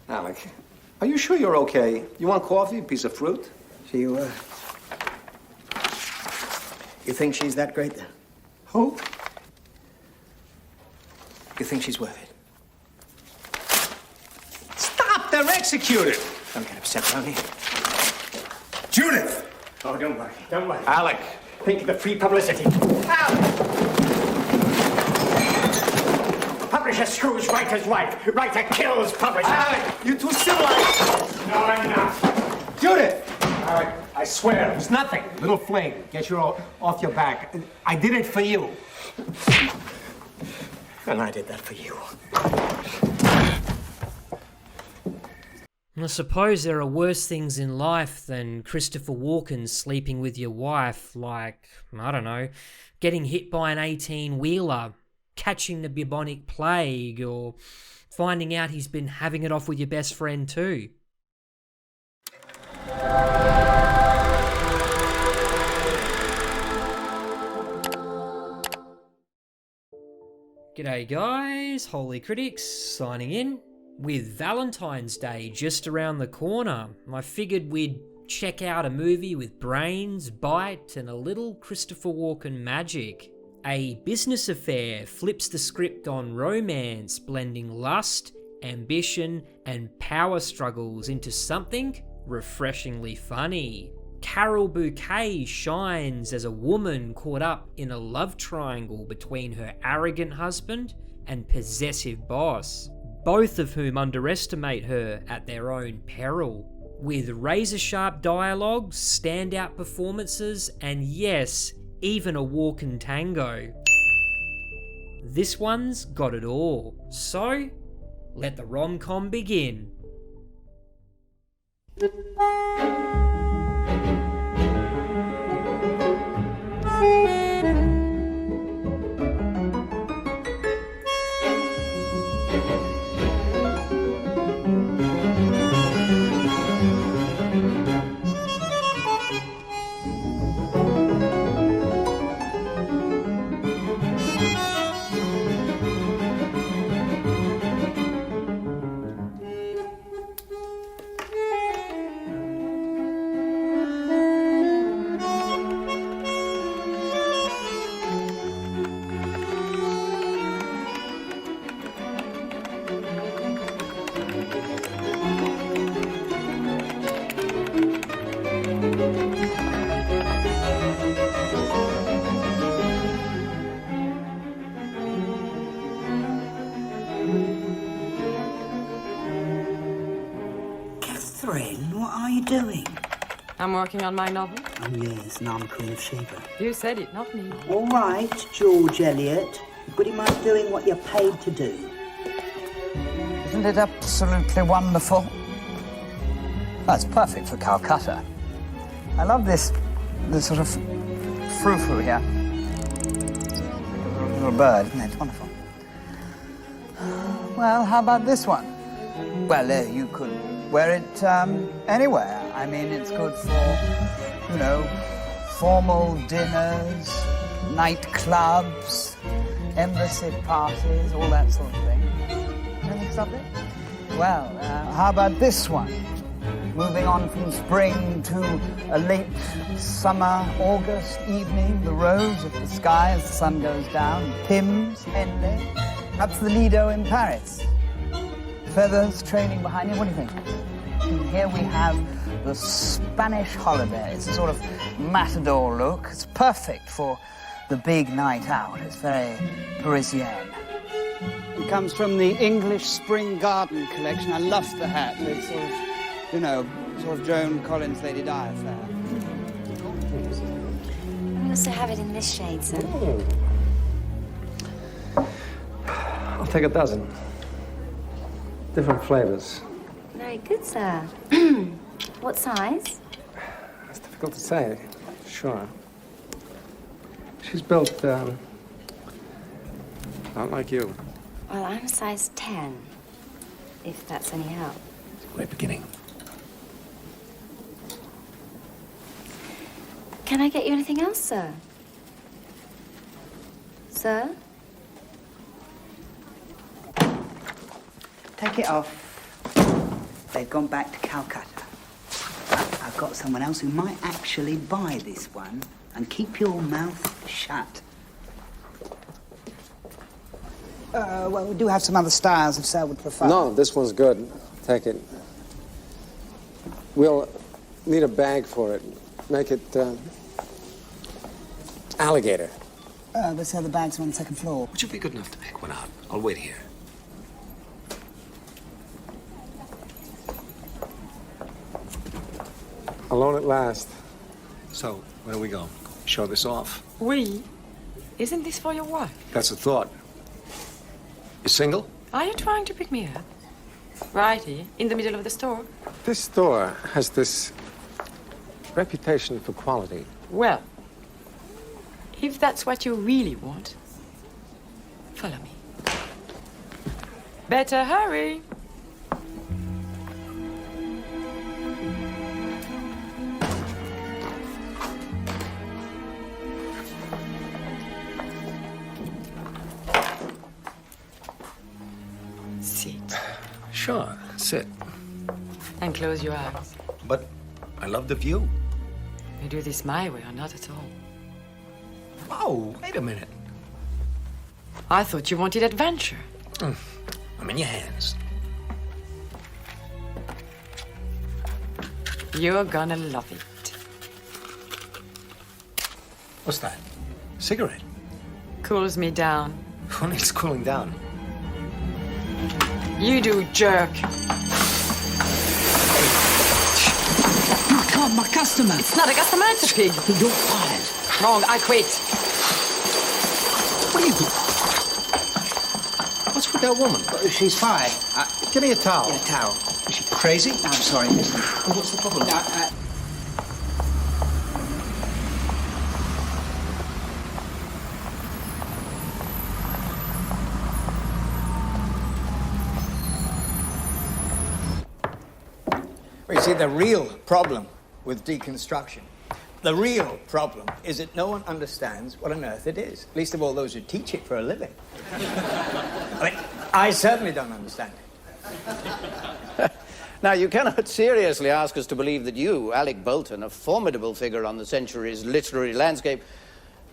Alec, are you sure you're okay? You want coffee, a piece of fruit? You think she's that great, then? Who? You think she's worth it? Stop! They're executed! Don't get upset, Tony. Judith! Oh, don't worry. Don't worry. Alec! Think of the free publicity. Alec! Publisher screws writers right. Writer kills publisher. Alec, you're too civilized! No, I'm not. Judith! Alec, I swear, it was nothing. Little flame, get your off your back. I did it for you. And I did that for you. I suppose there are worse things in life than Christopher Walken sleeping with your wife, like, I don't know, getting hit by an 18-wheeler, catching the bubonic plague, or finding out he's been having it off with your best friend too. G'day guys, Holy Critics, signing in. With Valentine's Day just around the corner, I figured we'd check out a movie with brains, bite, and a little Christopher Walken magic. A business affair flips the script on romance, blending lust, ambition, and power struggles into something refreshingly funny. Carole Bouquet shines as a woman caught up in a love triangle between her arrogant husband and possessive boss, both of whom underestimate her at their own peril. With razor-sharp dialogue, standout performances, and yes, even a Walken tango. This one's got it all. So, let the rom-com begin. Catherine, what are you doing? I'm working on my novel. Oh, yes, and I'm Queen of Sheba. You said it, not me. All right, George Eliot. But you mind doing what you're paid to do? Isn't it absolutely wonderful? That's perfect for Calcutta. I love this sort of frou-frou here. A little bird, isn't it? Wonderful. Well, how about this one? Well, you could wear it anywhere. I mean, it's good for, you know, formal dinners, nightclubs, embassy parties, all that sort of thing. Anything something? Well, how about this one? Moving on from spring to a late summer, August evening, the rose of the sky as the sun goes down, Pims, Henley. That's the Lido in Paris. Feathers trailing behind you. What do you think? And here we have the Spanish holiday. It's a sort of matador look. It's perfect for the big night out. It's very Parisienne. It comes from the English Spring Garden collection. I love the hat. It's sort of, you know, sort of Joan Collins, Lady Di affair. We also have it in this shade, sir. I'll take a dozen. Different flavors. Very good, sir. What size? It's difficult to say. Sure. She's built, not like you. Well, I'm a size 10, if that's any help. It's a great beginning. Can I get you anything else, sir? Sir? Take it off. They've gone back to Calcutta. But I've got someone else who might actually buy this one. And keep your mouth shut. Well, we do have some other styles if Sal would prefer. No, this one's good. Take it. We'll need a bag for it. Make it, alligator. Let's have the bags on the second floor. Would you be good enough to pick one out? I'll wait here. Alone at last. So, where do we go? Show this off? We? Isn't this for your wife? That's a thought. You single? Are you trying to pick me up? Right here, in the middle of the store? This store has this reputation for quality. Well, if that's what you really want, follow me. Better hurry. Sit. Sure, sit. And close your eyes. But I love the view. You do this my way or not at all. Whoa, wait a minute. I thought you wanted adventure. I'm in your hands. You're gonna love it. What's that? Cigarette? Cools me down. Who needs cooling down? You do, jerk. Come on, my customer. It's not a customer, it's a pig. You're fired. Wrong, I quit. What are you doing? What's with that woman? She's fine. Give me a towel. Get a towel. Is she crazy? I'm sorry, listen. What's the problem? Well, you see, the real problem with deconstruction, the real problem is that no one understands what on earth it is, least of all those who teach it for a living. I mean, I certainly don't understand it. Now, you cannot seriously ask us to believe that you, Alec Bolton, a formidable figure on the century's literary landscape,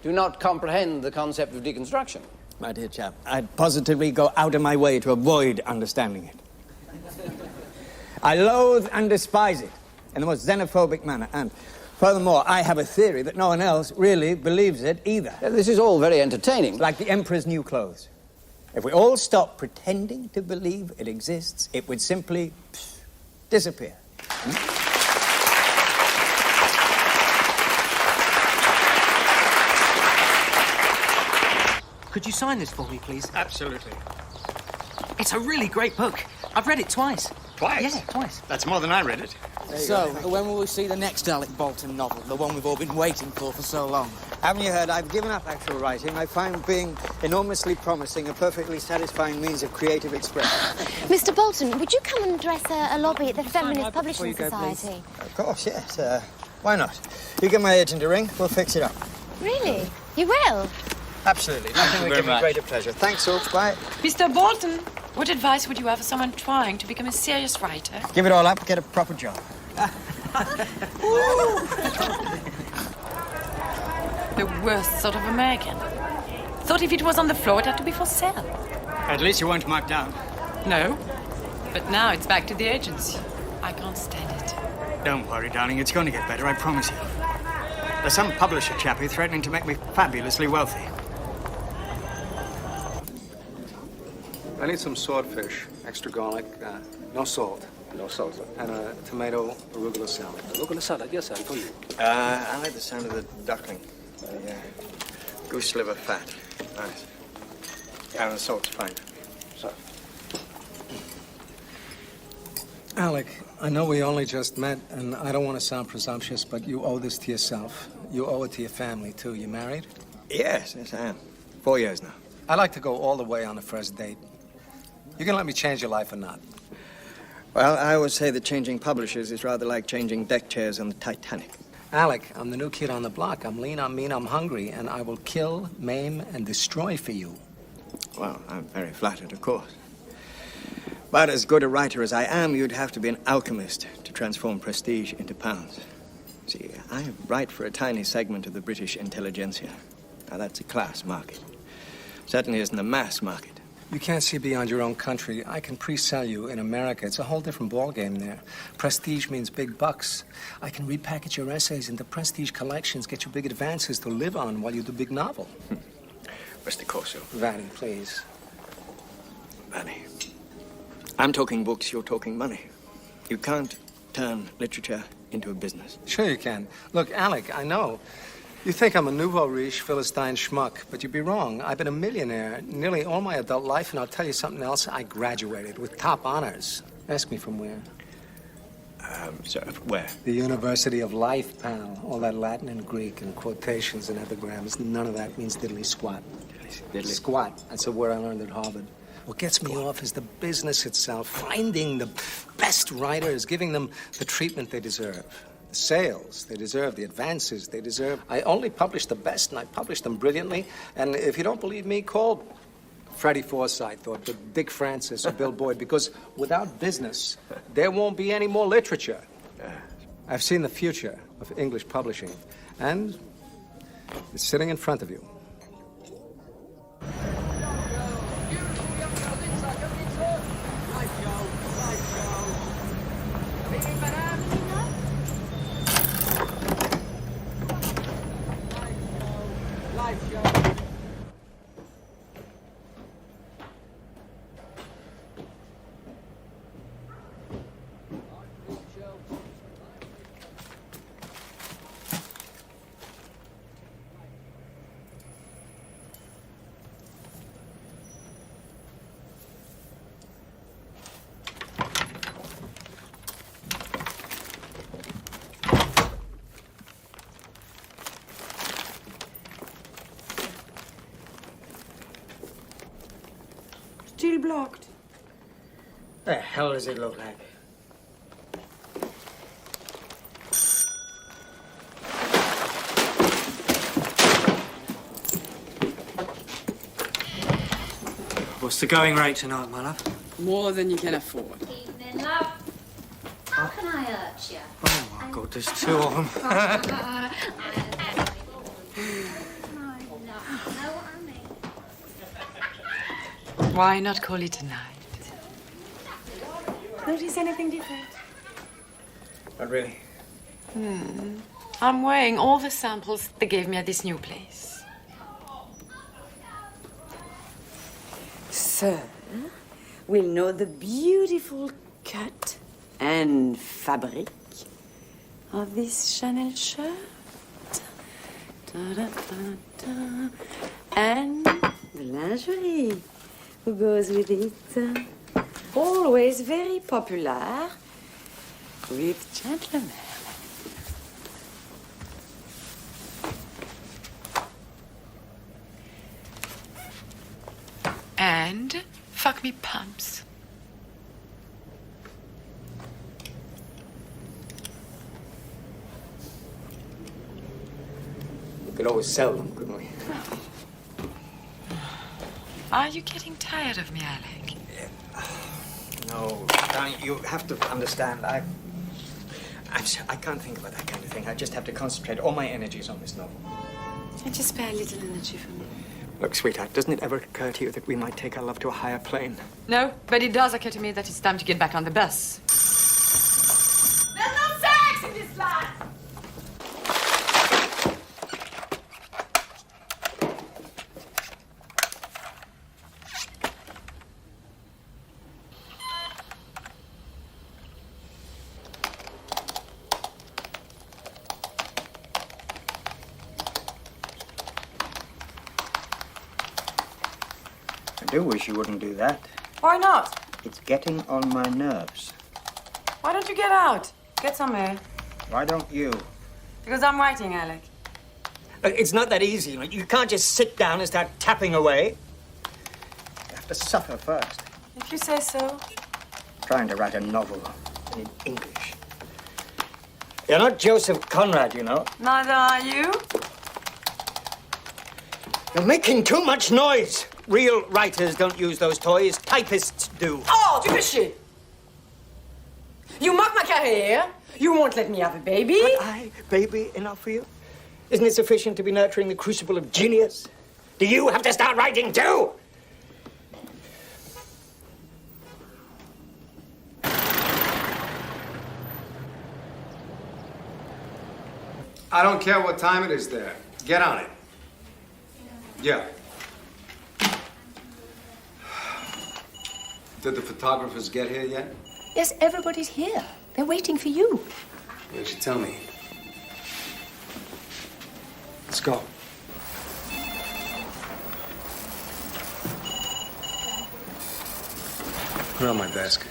do not comprehend the concept of deconstruction. My dear chap, I'd positively go out of my way to avoid understanding it. I loathe and despise it in the most xenophobic manner, and furthermore, I have a theory that no one else really believes it either. This is all very entertaining. Like the Emperor's new clothes. If we all stopped pretending to believe it exists, it would simply disappear. Could you sign this for me, please? Absolutely. It's a really great book. I've read it twice. Twice? Yeah, twice. That's more than I read it. So, when will we see the next Alec Bolton novel? The one we've all been waiting for so long? Haven't you heard? I've given up actual writing. I find being enormously promising a perfectly satisfying means of creative expression. Mr. Bolton, would you come and address a lobby at the Feminist Publishing Before you go, please. Society? Of course, yes. Why not? You get my agent a ring, we'll fix it up. Really? You will? Absolutely. Nothing would give me greater pleasure. Thanks, Oaks. Bye. Mr. Bolton, what advice would you have for someone trying to become a serious writer? Give it all up, get a proper job. The worst sort of American. Thought if it was on the floor, it had to be for sale. At least you weren't marked down. No. But now it's back to the agency. I can't stand it. Don't worry, darling. It's going to get better, I promise you. There's some publisher chappie threatening to make me fabulously wealthy. I need some swordfish, extra garlic, no salt. No salt. And a tomato arugula salad. Arugula salad, yes, I'll for you. I like the sound of the duckling. Goose liver fat. Nice. Yeah, the salt's fine. So. Alec, I know we only just met, and I don't want to sound presumptuous, but you owe this to yourself. You owe it to your family, too. You married? Yes, I am. 4 years now. I'd like to go all the way on the first date. You gonna let me change your life or not? Well, I always say that changing publishers is rather like changing deck chairs on the Titanic. Alec, I'm the new kid on the block. I'm lean, I'm mean, I'm hungry, and I will kill, maim, and destroy for you. Well, I'm very flattered, of course. But as good a writer as I am, you'd have to be an alchemist to transform prestige into pounds. See, I write for a tiny segment of the British intelligentsia. Now, that's a class market. Certainly isn't a mass market. You can't see beyond your own country. I can pre-sell you in America. It's a whole different ballgame there. Prestige means big bucks. I can repackage your essays into prestige collections, get you big advances to live on while you do big novel. Mr. Corso. Vanny, please. Vanny. I'm talking books, you're talking money. You can't turn literature into a business. Sure you can. Look, Alec, I know. You think I'm a nouveau riche, Philistine schmuck, but you'd be wrong. I've been a millionaire nearly all my adult life, and I'll tell you something else. I graduated with top honors. Ask me from where. Sir, where? The University of Life, pal. All that Latin and Greek and quotations and epigrams. None of that means diddly squat. Diddly? Squat. That's a word I learned at Harvard. What gets me off is the business itself. Finding the best writers, giving them the treatment they deserve. The sales they deserve, the advances they deserve. I only publish the best, and I publish them brilliantly. And if you don't believe me, call Freddie Forsyth or Dick Francis or Bill Boyd, because without business, there won't be any more literature. I've seen the future of English publishing, and it's sitting in front of you. Still blocked. The hell does it look like? What's the going rate tonight, my love? More than you can afford. Evening, love. How can I hurt you? Oh, my God, there's two of them. Why not call it a night? Notice anything different? Not really. I'm weighing all the samples they gave me at this new place. So, we'll know the beautiful cut and fabric of this Chanel shirt. Da-da-da-da. And the lingerie who goes with it. Always very popular with gentlemen. And fuck me pumps. We could always sell them, couldn't we? Are you getting tired of me, Alec? No, darling, you have to understand. I can't think about that kind of thing. I just have to concentrate all my energies on this novel. And just spare a little energy for me. Look, sweetheart, doesn't it ever occur to you that we might take our love to a higher plane? No, but it does occur to me that it's time to get back on the bus. There's no sex in this life! I do wish you wouldn't do that. Why not? It's getting on my nerves. Why don't you get out? Get some air. Why don't you? Because I'm writing, Alec. It's not that easy. You can't just sit down and start tapping away. You have to suffer first. If you say so. Trying to write a novel in English. You're not Joseph Conrad, you know. Neither are you. You're making too much noise. Real writers don't use those toys. Typists do. Oh! Oh, tu fais chier. You mock my career. You won't let me have a baby. But baby enough for you? Isn't it sufficient to be nurturing the crucible of genius? Do you have to start writing too? I don't care what time it is there. Get on it. Yeah. Did the photographers get here yet? Yes, everybody's here. They're waiting for you. You should tell me. Let's go. Put it on my desk.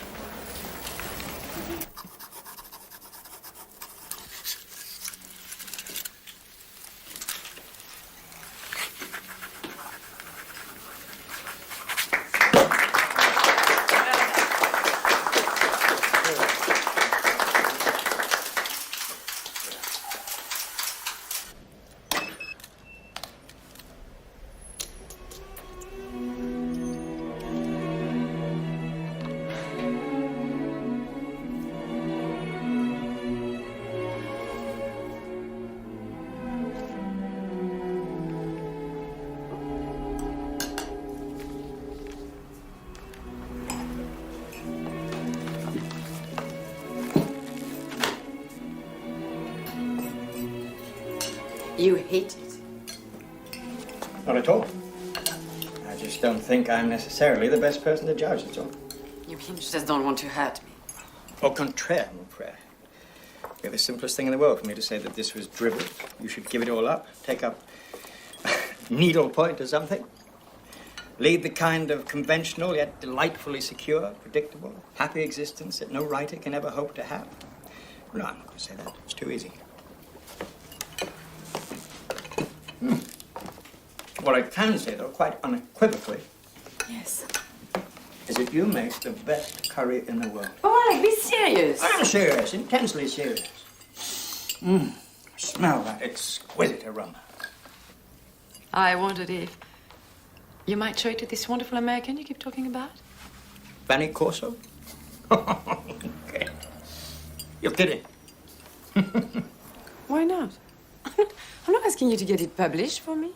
You hate it. Not at all. I just don't think I'm necessarily the best person to judge, that's all. You mean you just don't want to hurt me? Au contraire, mon frère. It'd be the simplest thing in the world for me to say that this was drivel. You should give it all up, take up needlepoint or something. Lead the kind of conventional yet delightfully secure, predictable, happy existence that no writer can ever hope to have. No, I'm not going to say that. It's too easy. What I can say, though, quite unequivocally, Yes. is that you make the best curry in the world. Oh, Alec, be serious. I'm serious, intensely serious. Smell that exquisite aroma. I wondered if you might show it to this wonderful American you keep talking about. Vanny Corso? Okay. You're kidding. Why not? I'm not asking you to get it published for me.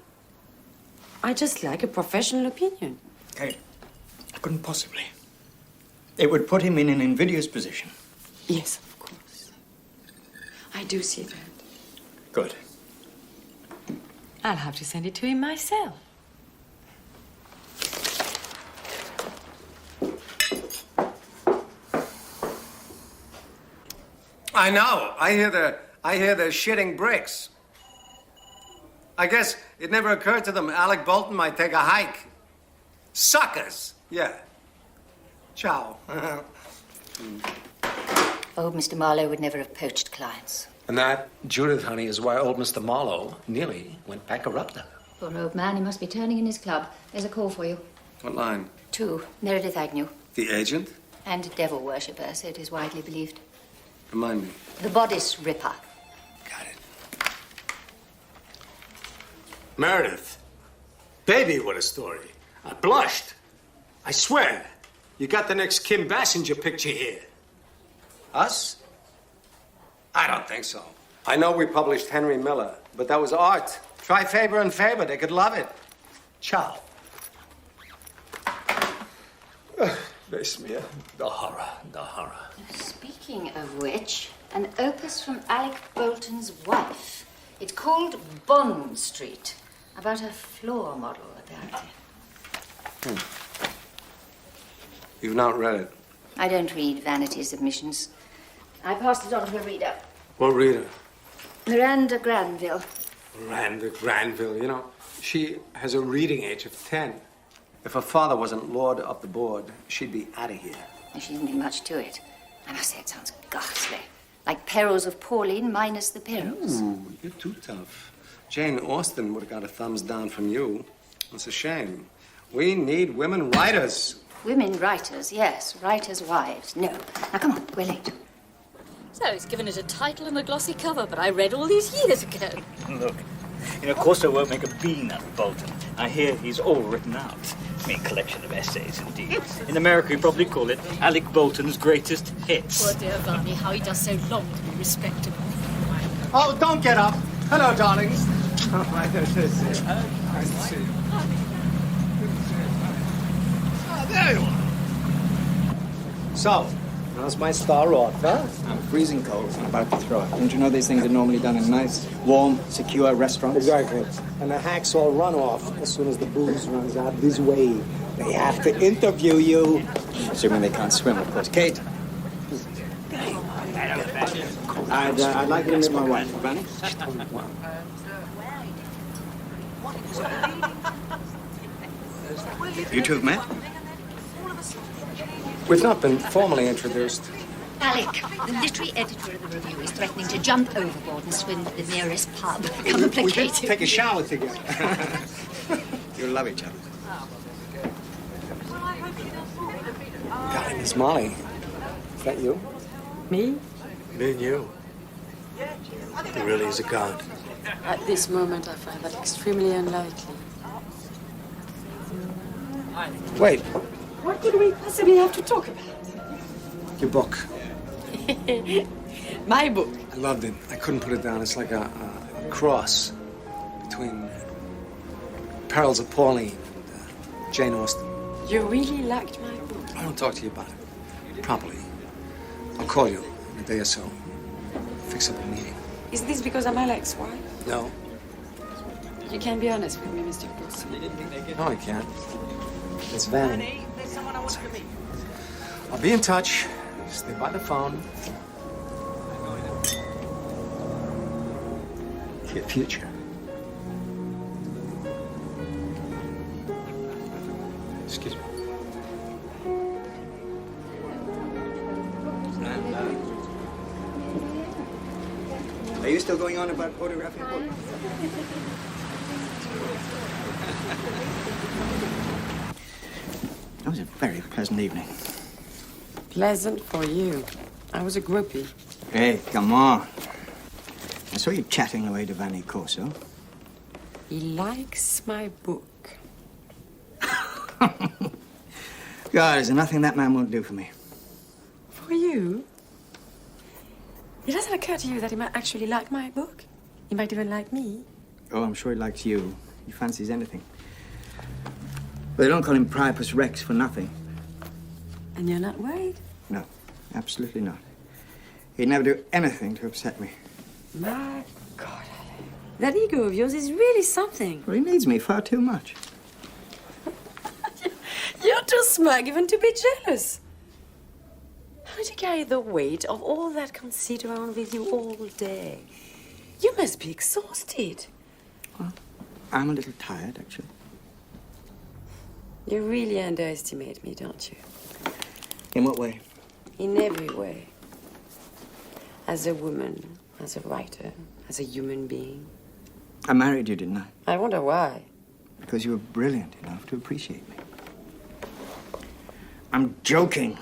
I just like a professional opinion. Kate, I couldn't possibly. It would put him in an invidious position. Yes, of course. I do see that. Good. I'll have to send it to him myself. I know. I hear they're shitting bricks. I guess it never occurred to them Alec Bolton might take a hike. Suckers. Yeah. Ciao. Old Mr. Marlowe would never have poached clients. And that, Judith, honey, is why old Mr. Marlowe nearly went bankrupt. Poor old man, he must be turning in his club. There's a call for you. What line? 2, Meredith Agnew. The agent? And devil worshipper, so it is widely believed. Remind me. The bodice ripper. Got it. Meredith. Baby, what a story. I blushed. I swear. You got the next Kim Basinger picture here. Us? I don't think so. I know we published Henry Miller, but that was art. Try Faber and Faber. They could love it. Ciao. Bless me. The horror, the horror. Speaking of which, an opus from Alec Bolton's wife. It's called Bond Street, about a floor model, apparently. You've not read it. I don't read vanity submissions. I passed it on to a reader. What reader? Miranda Granville. Miranda Granville, you know, she has a reading age of 10. If her father wasn't lord of the board, she'd be out of here. She doesn't do much to it. I must say it sounds ghastly. Like Perils of Pauline minus the perils. Ooh, you're too tough. Jane Austen would have got a thumbs down from you. It's a shame. We need women writers. Women writers, yes. Writers' wives, no. Now, come on, we're late. So he's given it a title and a glossy cover, but I read all these years ago. Look, Corso won't make a bean out of Bolton. I hear he's all written out. A collection of essays, indeed. In America, you probably call it Alec Bolton's greatest hits. Poor dear Varney, how he does so long to be respectable. Oh, don't get up. Hello, darlings. Oh, nice to see you. Nice to see you. Oh, there you are. So, how's my star off, huh? I'm freezing cold. I'm about to throw up. Don't you know these things are normally done in nice, warm, secure restaurants? Exactly. And the hacks all run off as soon as the booze runs out this way. They have to interview you. Assuming they can't swim, of course. Kate. I'd like you to meet my wife, Bunny. You two have met? We've not been formally introduced. Alec, the literary editor of the review, is threatening to jump overboard and swim to the nearest pub. Come and We could take a shower together. You'll love each other. Golly, Miss Molly. Is that you? Me? Me and you. He really is a god. At this moment, I find that extremely unlikely. Wait, What could we possibly have to talk about? your book. My book. I loved it. I couldn't put it down. It's like a cross between Perils of Pauline and Jane Austen. You really liked my book? I don't talk to you about it properly. I'll call you in a day or so. Fix up a meeting. Is this because I'm Alec's wife? No. You can be honest with me, Mr. Wilson. No, I can't. It's Van. I'll be in touch. Stay by the phone. Your future. Excuse me. Are you still going on about photographing books? That was a very pleasant evening. Pleasant for you. I was a groupie. Hey, come on. I saw you chatting away to Vanni Corso. He likes my book. God, is there nothing that man won't do for me? For you? It doesn't occur to you that he might actually like my book? He might even like me? Oh, I'm sure he likes you. He fancies anything. But they don't call him Pryce Rex for nothing. And you're not worried? No, absolutely not. He'd never do anything to upset me. My God, that ego of yours is really something. Well, he needs me far too much. You're too smug even to be jealous. How do you carry the weight of all that conceit around with you all day? You must be exhausted. Well, I'm a little tired, actually. You really underestimate me, don't you? In what way? In every way. As a woman, as a writer, as a human being. I married you, didn't I? I wonder why. Because you were brilliant enough to appreciate me. I'm joking.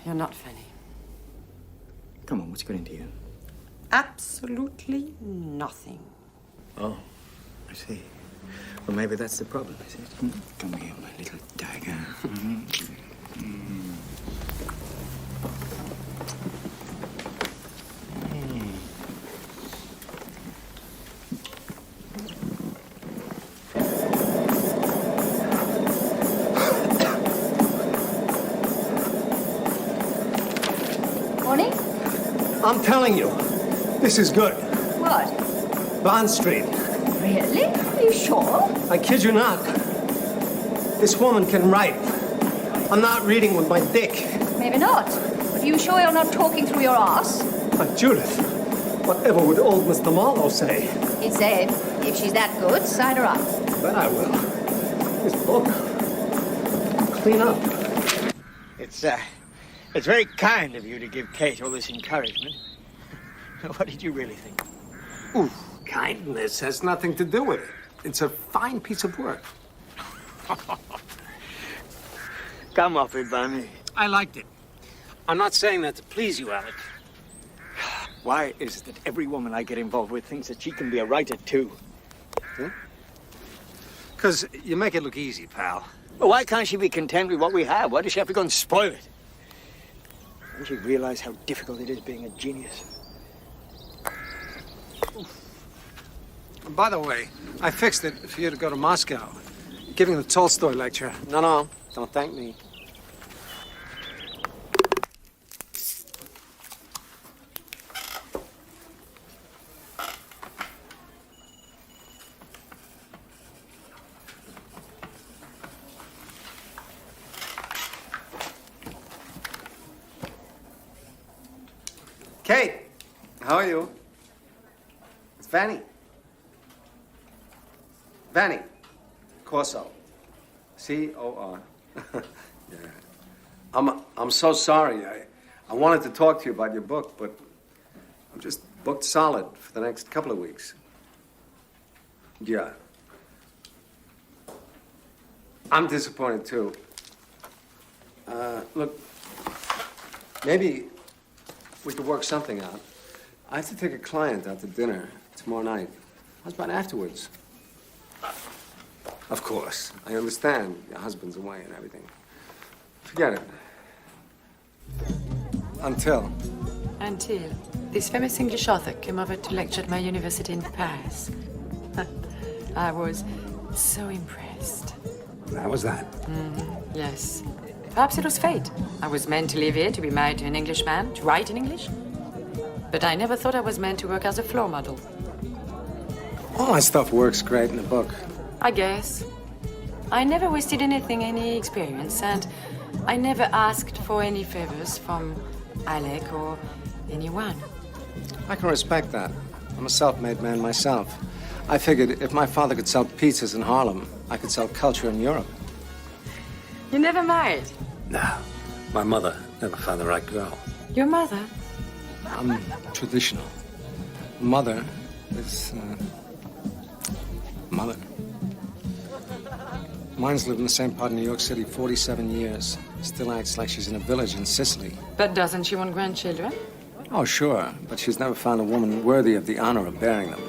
You're not funny. Come on, what's got into you? Absolutely nothing. Oh, I see. Well, maybe that's the problem, is it? Come here, my little tiger. Morning? I'm telling you, this is good. What? Bond Street. Really? Are you sure? I kid you not. This woman can write. I'm not reading with my dick. Maybe not. But are you sure you're not talking through your ass? But Judith, whatever would old Mr. Marlowe say? He'd say, if she's that good, sign her up. Bet I will. This book. Clean up. It's very kind of you to give Kate all this encouragement. What did you really think? Ooh, kindness has nothing to do with it. It's a fine piece of work. Come off it, Bunny. I liked it. I'm not saying that to please you, Alec. Why is it that every woman I get involved with thinks that she can be a writer, too? Because because you make it look easy, pal. Well, why can't she be content with what we have? Why does she have to go and spoil it? Doesn't she realize how difficult it is being a genius? And by the way, I fixed it for you to go to Moscow. Giving the Tolstoy lecture. No, don't thank me. Kate, how are you? It's Vanny. Vanny. Corso. C-O-R. Yeah. I'm so sorry. I wanted to talk to you about your book, but I'm just booked solid for the next couple of weeks. Yeah. I'm disappointed, too. Look, maybe we could work something out. I have to take a client out to dinner tomorrow night. How about afterwards? Of course. I understand. Your husband's away and everything. Forget it. Until this famous English author came over to lecture at my university in Paris. I was so impressed. How was that? Yes. Perhaps it was fate. I was meant to live here, to be married to an Englishman, to write in English. But I never thought I was meant to work as a floor model. All that stuff works great in a book. I guess. I never wasted anything, any experience, and I never asked for any favors from Alec or anyone. I can respect that. I'm a self-made man myself. I figured if my father could sell pizzas in Harlem, I could sell culture in Europe. You never married? No. My mother never found the right girl. Your mother? I'm traditional. Mother is... mother. Mine's lived in the same part of New York City 47 years. Still acts like she's in a village in Sicily. But doesn't she want grandchildren? Oh, sure. But she's never found a woman worthy of the honor of bearing them.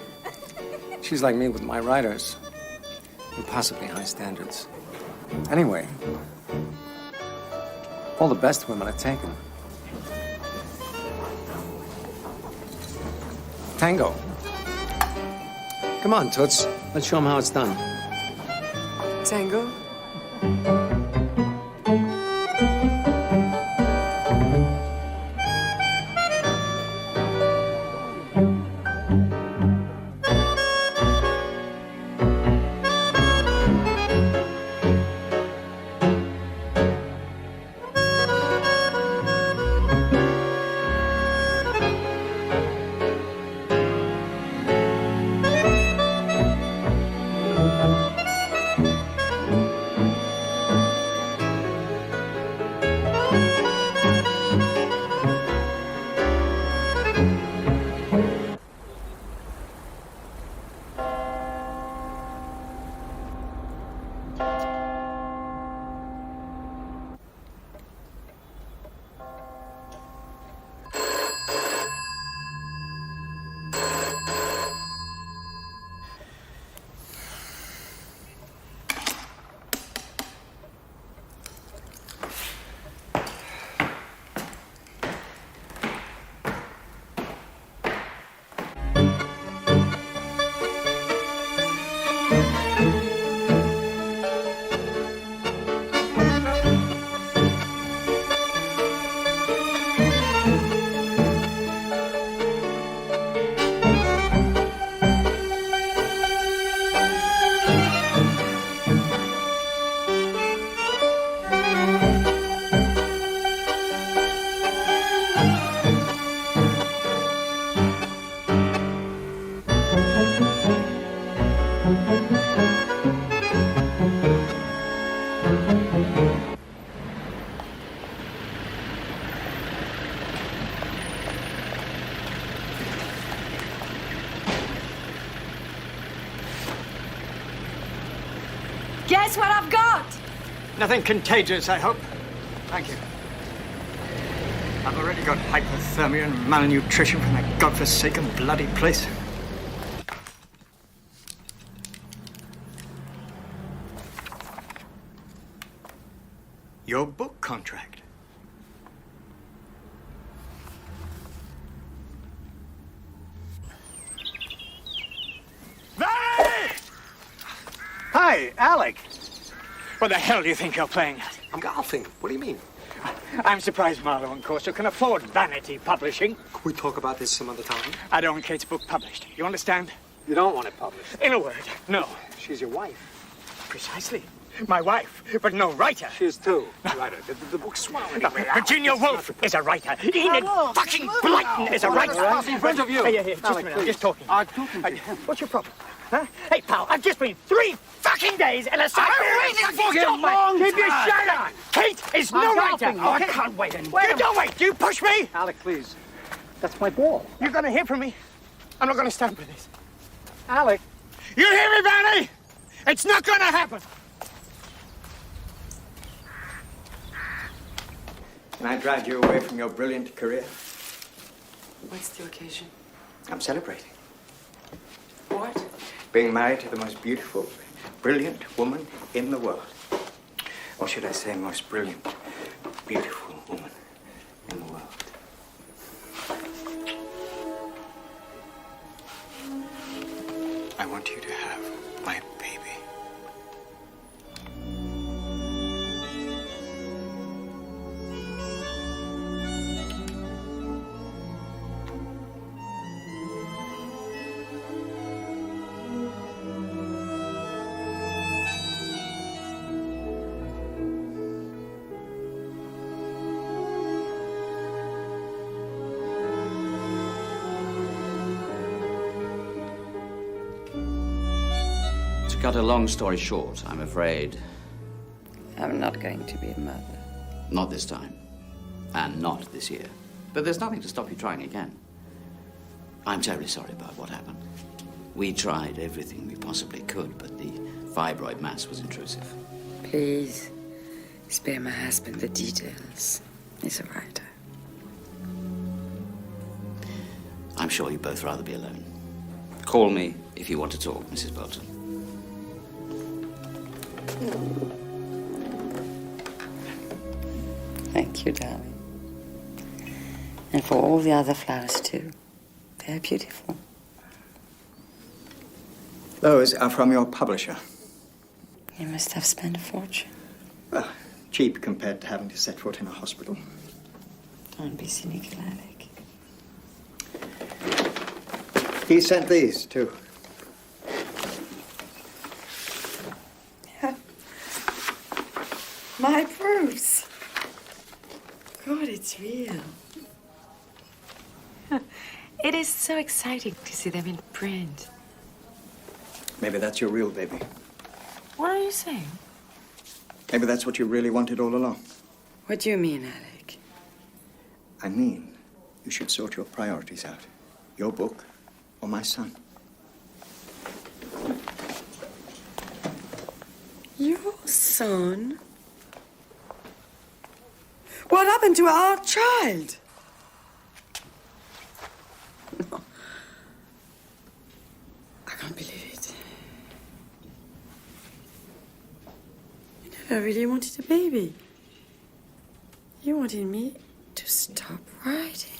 She's like me with my writers. Impossibly high standards. Anyway, all the best women are taken. Tango. Come on, Toots. Let's show them how it's done. Tango? Guess what I've got? Nothing contagious, I hope. Thank you. I've already got hypothermia and malnutrition from that godforsaken bloody place. Your book contract. Hi, Alec. What the hell do you think you're playing at? I'm golfing. What do you mean? I'm surprised Marlowe and Corso can afford vanity publishing. Can we talk about this some other time? I don't want Kate's book published. You understand? You don't want it published. In a word, no. She's your wife. Precisely. My wife, but no writer. She is too. Writer. The book's swallowing No, me. Virginia Woolf is a writer. Enid fucking Blyton is a writer. In front of you. Hey, just a minute. I'm just talking. I'm talking to him. What's your problem? Huh? Hey, pal, I've just been 3 fucking days in a Siberia. I'm waiting for you, long Keep your time. shirt on. Kate is no writer. Oh, I can't wait anymore. You don't wait. You push me. Alec, please. That's my ball. You're going to hear from me. I'm not going to stand for this. Alec. You hear me, Vanny? It's not going to happen. Can I drag you away from your brilliant career? What's the occasion? I'm celebrating. What? Being married to the most beautiful, brilliant woman in the world. Or should I say most brilliant, beautiful woman in the world. I want you to have my baby. To cut a long story short, I'm afraid. I'm not going to be a mother. Not this time. And not this year. But there's nothing to stop you trying again. I'm terribly sorry about what happened. We tried everything we possibly could, but the fibroid mass was intrusive. Please, spare my husband the details. He's a writer. I'm sure you'd both rather be alone. Call me if you want to talk, Mrs. Bolton. Thank you, darling. And for all the other flowers, too. They're beautiful. Those are from your publisher. You must have spent a fortune. Well, cheap compared to having to set foot in a hospital. Don't be cynical, Alec. He sent these, too. My proofs. God, it's real. It is so exciting to see them in print. Maybe that's your real baby. What are you saying? Maybe that's what you really wanted all along. What do you mean, Alec? I mean, you should sort your priorities out. Your book or my son. Your son? What happened to our child? No. I can't believe it. You never really wanted a baby. You wanted me to stop writing.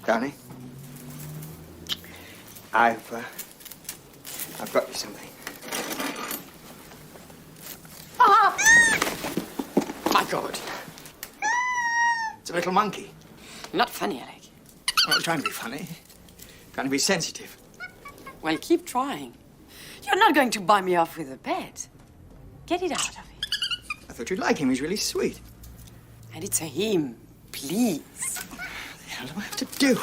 Danny, I've got you something. Ah! My God. It's a little monkey. Not funny, Alec. Well, I'm trying to be funny. Trying to be sensitive. Well, keep trying. You're not going to buy me off with a pet. Get it out of here. I thought you'd like him. He's really sweet. And it's a him. Please. What the hell do I have to do?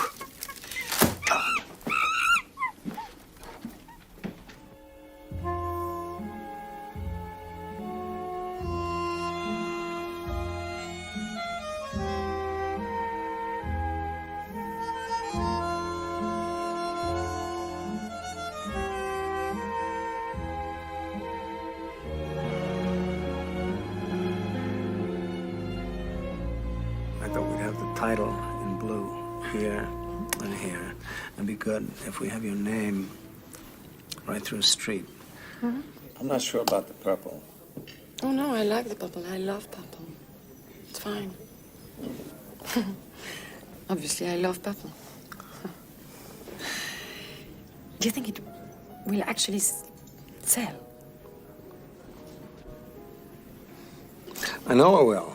title in blue, here and here. It'd be good if we have your name right through a street. Mm-hmm. I'm not sure about the purple. Oh, no, I like the purple. I love purple. It's fine. Obviously, I love purple. Do you think it will actually sell? I know it will.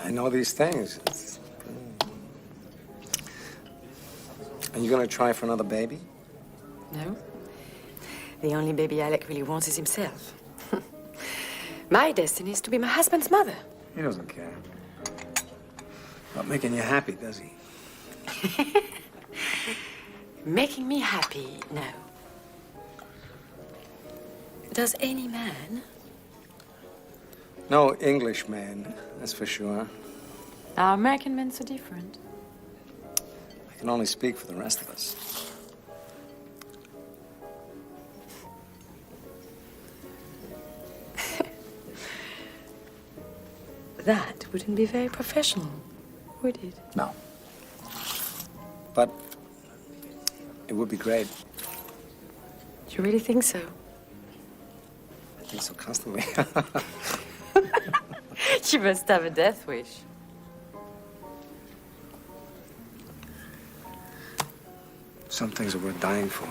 I know these things. Are you going to try for another baby? No. The only baby Alec really wants is himself. My destiny is to be my husband's mother. He doesn't care. Not making you happy, does he? Making me happy, no. Does any man? No English man, that's for sure. Are American men so different? I can only speak for the rest of us. That wouldn't be very professional, would it? No. But it would be great. Do you really think so? I think so constantly. You must have a death wish. Some things are worth dying for.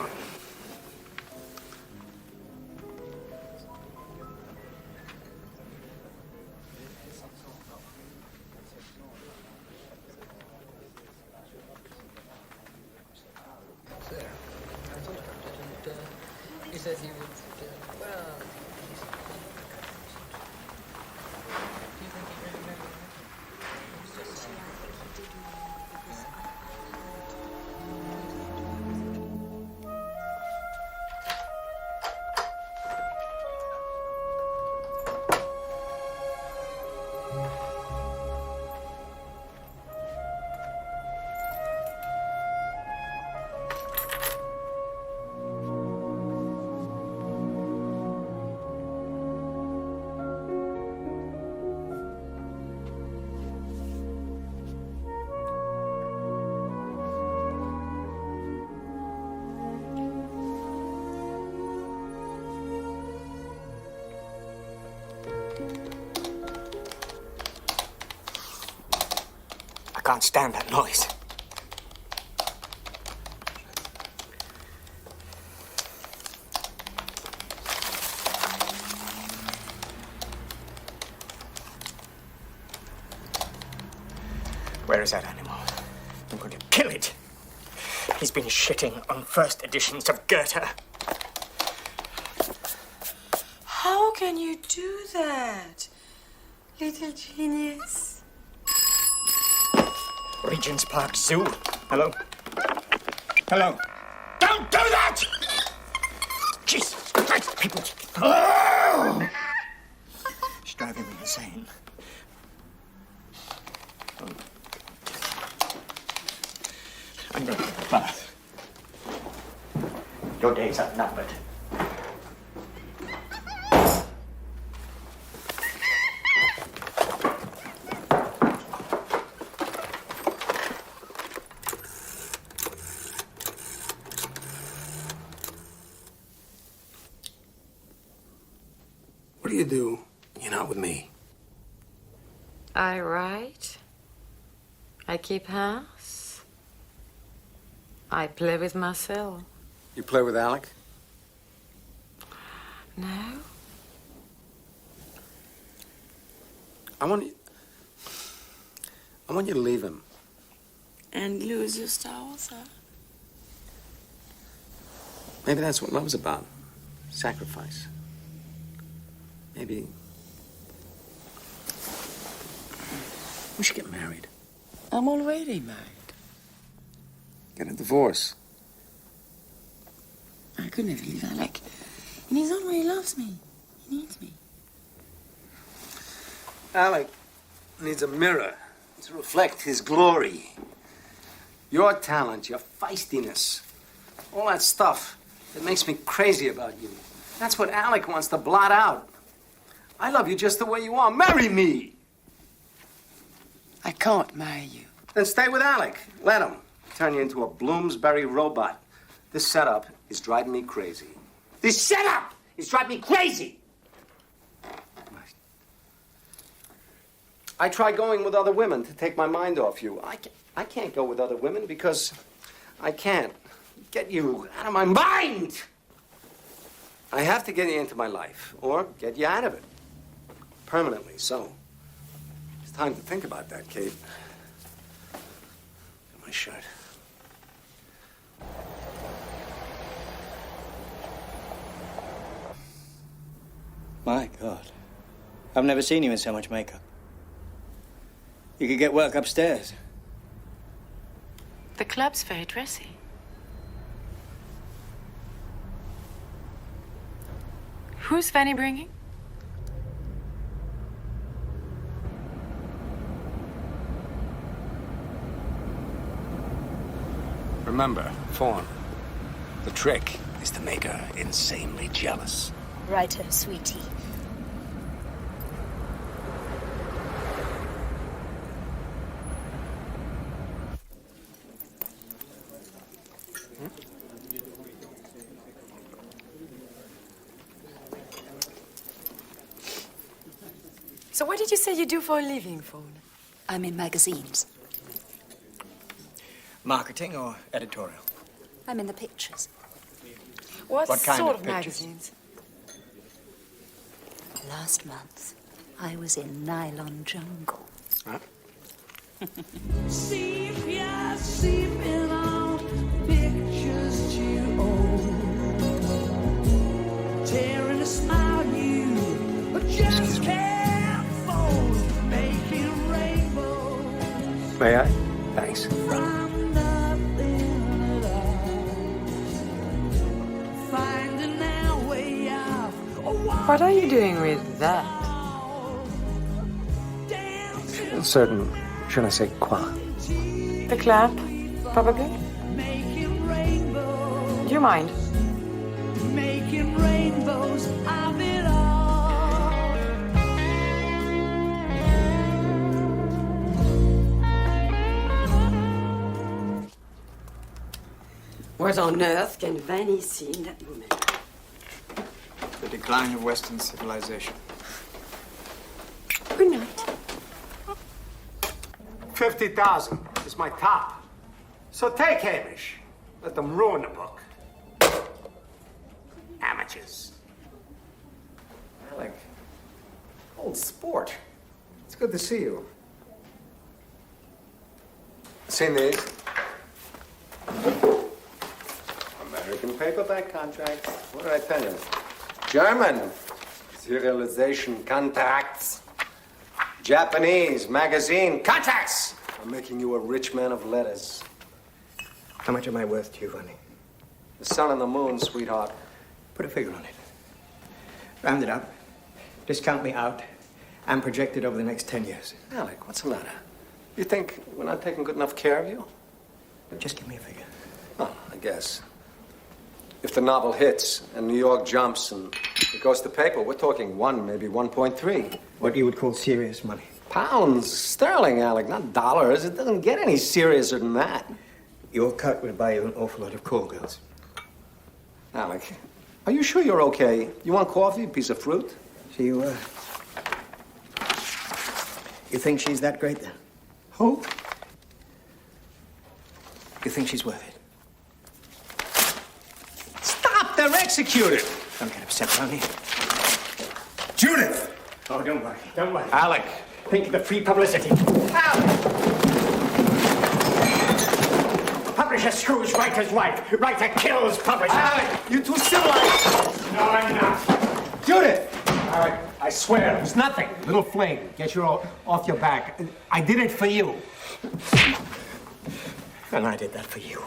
He says he would. Well. I can't stand that noise. Where is that animal? I'm going to kill it. He's been shitting on first editions of Goethe. How can you do that, little genius? Regent's Park Zoo. Hello? Hello? Don't do that! Jesus Christ, people. Oh! It's driving me insane. I'm going to take a bath. Your days are numbered. What do you do when you're not with me? I write. I keep house. I play with Marcel. You play with Alec? No. I want you to leave him. And lose your star also. Maybe that's what love's about. Sacrifice. Maybe we should get married. I'm already married. Get a divorce. I could never leave Alec. In his own way, he loves me. He needs me. Alec needs a mirror to reflect his glory. Your talent, your feistiness, all that stuff that makes me crazy about you. That's what Alec wants to blot out. I love you just the way you are. Marry me! I can't marry you. Then stay with Alec. Let him turn you into a Bloomsbury robot. This setup is driving me crazy. This setup is driving me crazy! I try going with other women to take my mind off you. I can't go with other women because I can't get you out of my mind. I have to get you into my life or get you out of it permanently. So it's time to think about that, Kate. Get my shirt. My God. I've never seen you in so much makeup. You could get work upstairs. The club's very dressy. Who's Fanny bringing? Remember, Fawn, the trick is to make her insanely jealous. Righto, sweetie. So what did you say you do for a living, Fawn? I'm in magazines. Marketing or editorial? I'm in the pictures. What kind sort of of pictures? magazines? Last month, I was in Nylon Jungle. Huh? Sepia, seeping out pictures too old. Tearing a smile you just can't fold. Making rainbows. May I? Thanks. From nothing at all. Finding our way out. What are you doing with that? Certain, je ne sais quoi. The clamp, probably? Do you mind? Making rainbows of it all. What on earth can Vanny see in that woman? The decline of Western civilization. Good night. 50,000 is my top. So take Hamish. Let them ruin the book. Amateurs. Alec, old sport. It's good to see you. Seen these? American paperback contracts. What did I tell you? German serialization contracts. Japanese magazine contracts. I'm making you a rich man of letters. How much am I worth to you, Vanny? The sun and the moon, sweetheart. Put a figure on it. Round it up. Discount me out. And project it over the next 10 years. Alec, what's the matter? You think we're not taking good enough care of you? Just give me a figure. Oh, I guess. If the novel hits and New York jumps and it goes to paper, we're talking 1, maybe 1.3. What you would call serious money. Pounds sterling, Alec, not dollars. It doesn't get any seriouser than that. Your cut would buy you an awful lot of call girls. Alec, are you sure you're okay? You want coffee, a piece of fruit? So you think she's that great then? Who? You think she's worth it? Stop! They're executed! Don't get upset, Tony. Judith! Oh, don't worry. Don't worry. Alec! Think of the free publicity. Publisher screws writer's wife. Writer kills publisher. Alec, you're too civilized! No, I'm not. Judith! Alec, I swear, it was nothing. Little fling. Get your off your back. I did it for you. And I did that for you.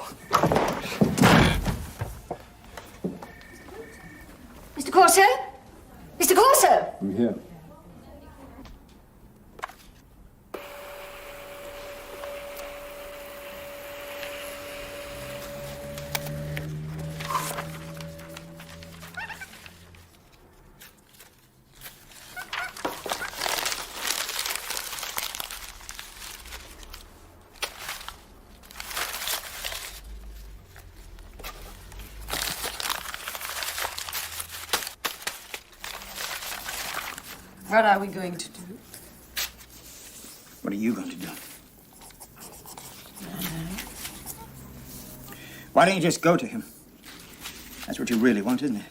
Mr. Corso? Mr. Corso! I'm here. What are we going to do? What are you going to do? Why don't you just go to him? That's what you really want, isn't it?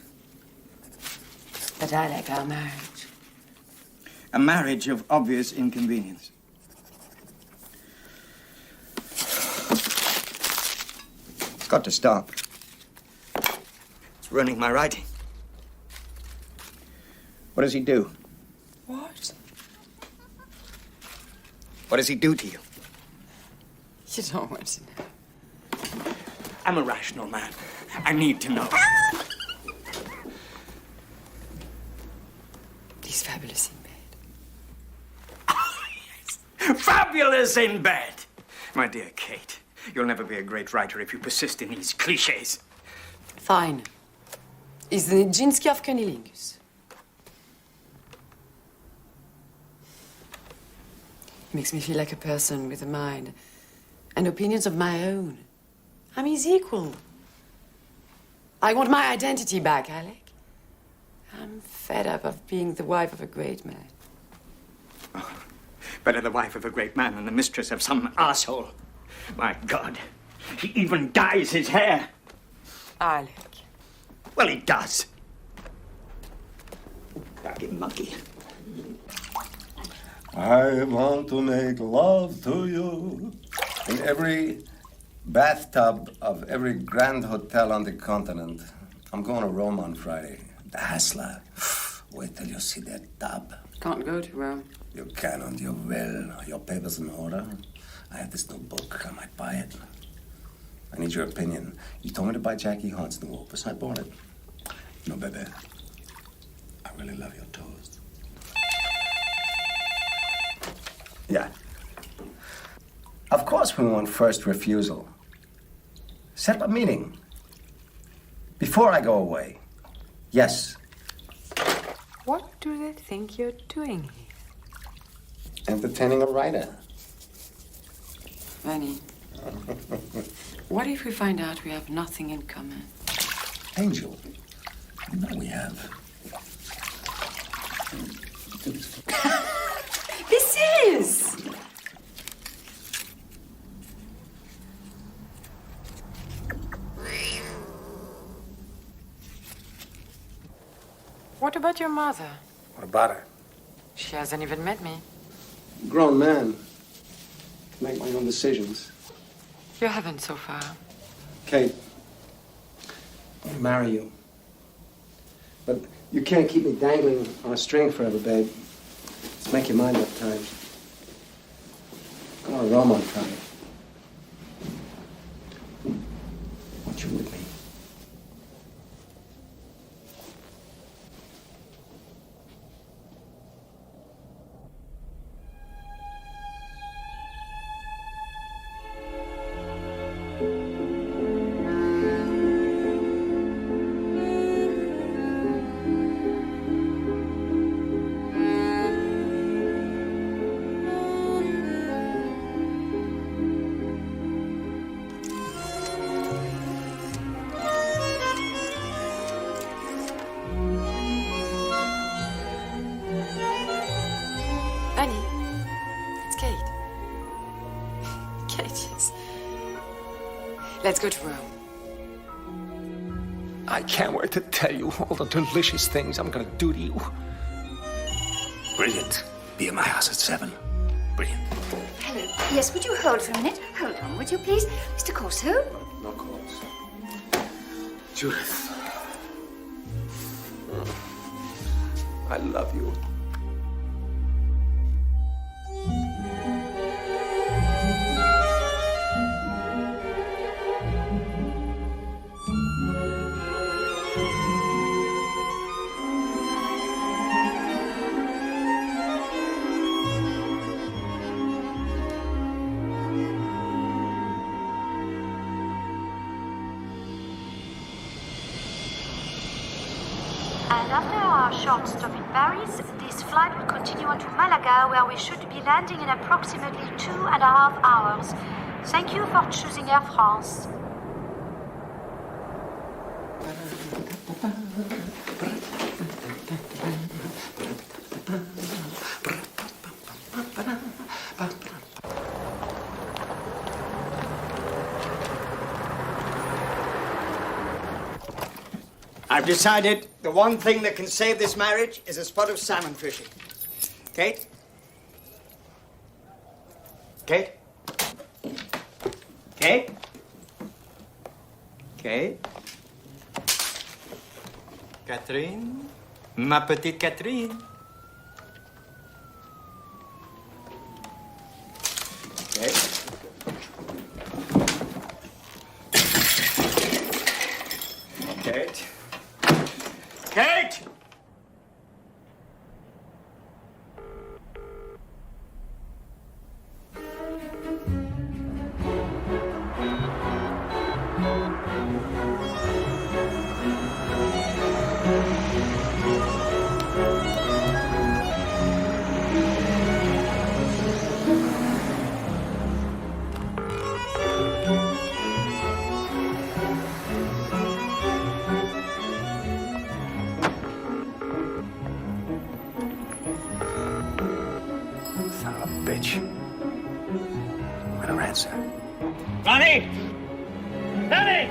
But I like our marriage. A marriage of obvious inconvenience. It's got to stop. It's ruining my writing. What does he do? What? What does he do to you? You don't want to know. I'm a rational man. I need to know. He's fabulous in bed. Fabulous in bed! My dear Kate, you'll never be a great writer if you persist in these cliches. Fine. He's the Nijinsky of cunnilingus. He makes me feel like a person with a mind and opinions of my own. I'm his equal. I want my identity back, Alec. I'm fed up of being the wife of a great man. Better the wife of a great man than the mistress of some asshole. My God, he even dyes his hair. Alec. Well, he does. Fucking monkey. I want to make love to you in every bathtub of every grand hotel on the continent. I'm going to Rome on Friday. The Hassler. Wait till you see that tub. Can't go to Rome. You can and you will. Your papers in order. I have this new book. I might buy it. I need your opinion. You told me to buy Jackie Hunt's new opus. I bought it. No, baby. I really love your toast. Yeah. Of course we want first refusal. Set up a meeting. Before I go away. Yes. What do they think you're doing here? Entertaining a writer. Vanny, what if we find out we have nothing in common? Angel. You know we have. This is! What about your mother? What about her? She hasn't even met me. Grown man. Make my own decisions. You haven't so far. Kate, I'll marry you. But you can't keep me dangling on a string forever, babe. Let's make your mind up time. Go to Rome on Friday. I want you with me. Let's go to Rome. I can't wait to tell you all the delicious things I'm gonna do to you. Brilliant. Be in my house at 7. Brilliant. Hello. Yes, would you hold for a minute? Hold on, would you please? Mr. Corso? No calls. Judith. I love you. And after our short stop in Paris, this flight will continue on to Malaga, where we should be landing in approximately 2.5 hours. Thank you for choosing Air France. I've decided the one thing that can save this marriage is a spot of salmon fishing. Kate? Kate? Kate? Kate? Catherine? Ma petite Catherine? Kate? Kate? Kate! Ronnie! Ronnie!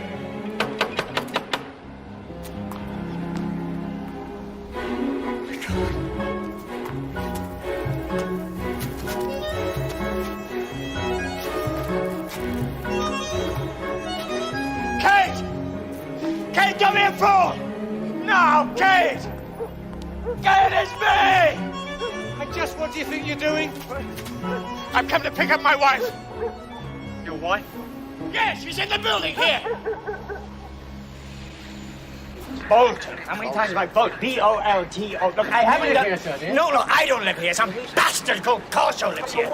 Kate! Kate, don't be a fool! No, Kate! Kate, it's me! What do you think you're doing? I've come to pick up my wife. Your wife? Yes, she's in the building, here. Bolton. How many times have I Bolton? B-O-L-T-O. Look, I haven't done... Here, sir, do you? No, I don't live here. Some bastard called Corso lives here.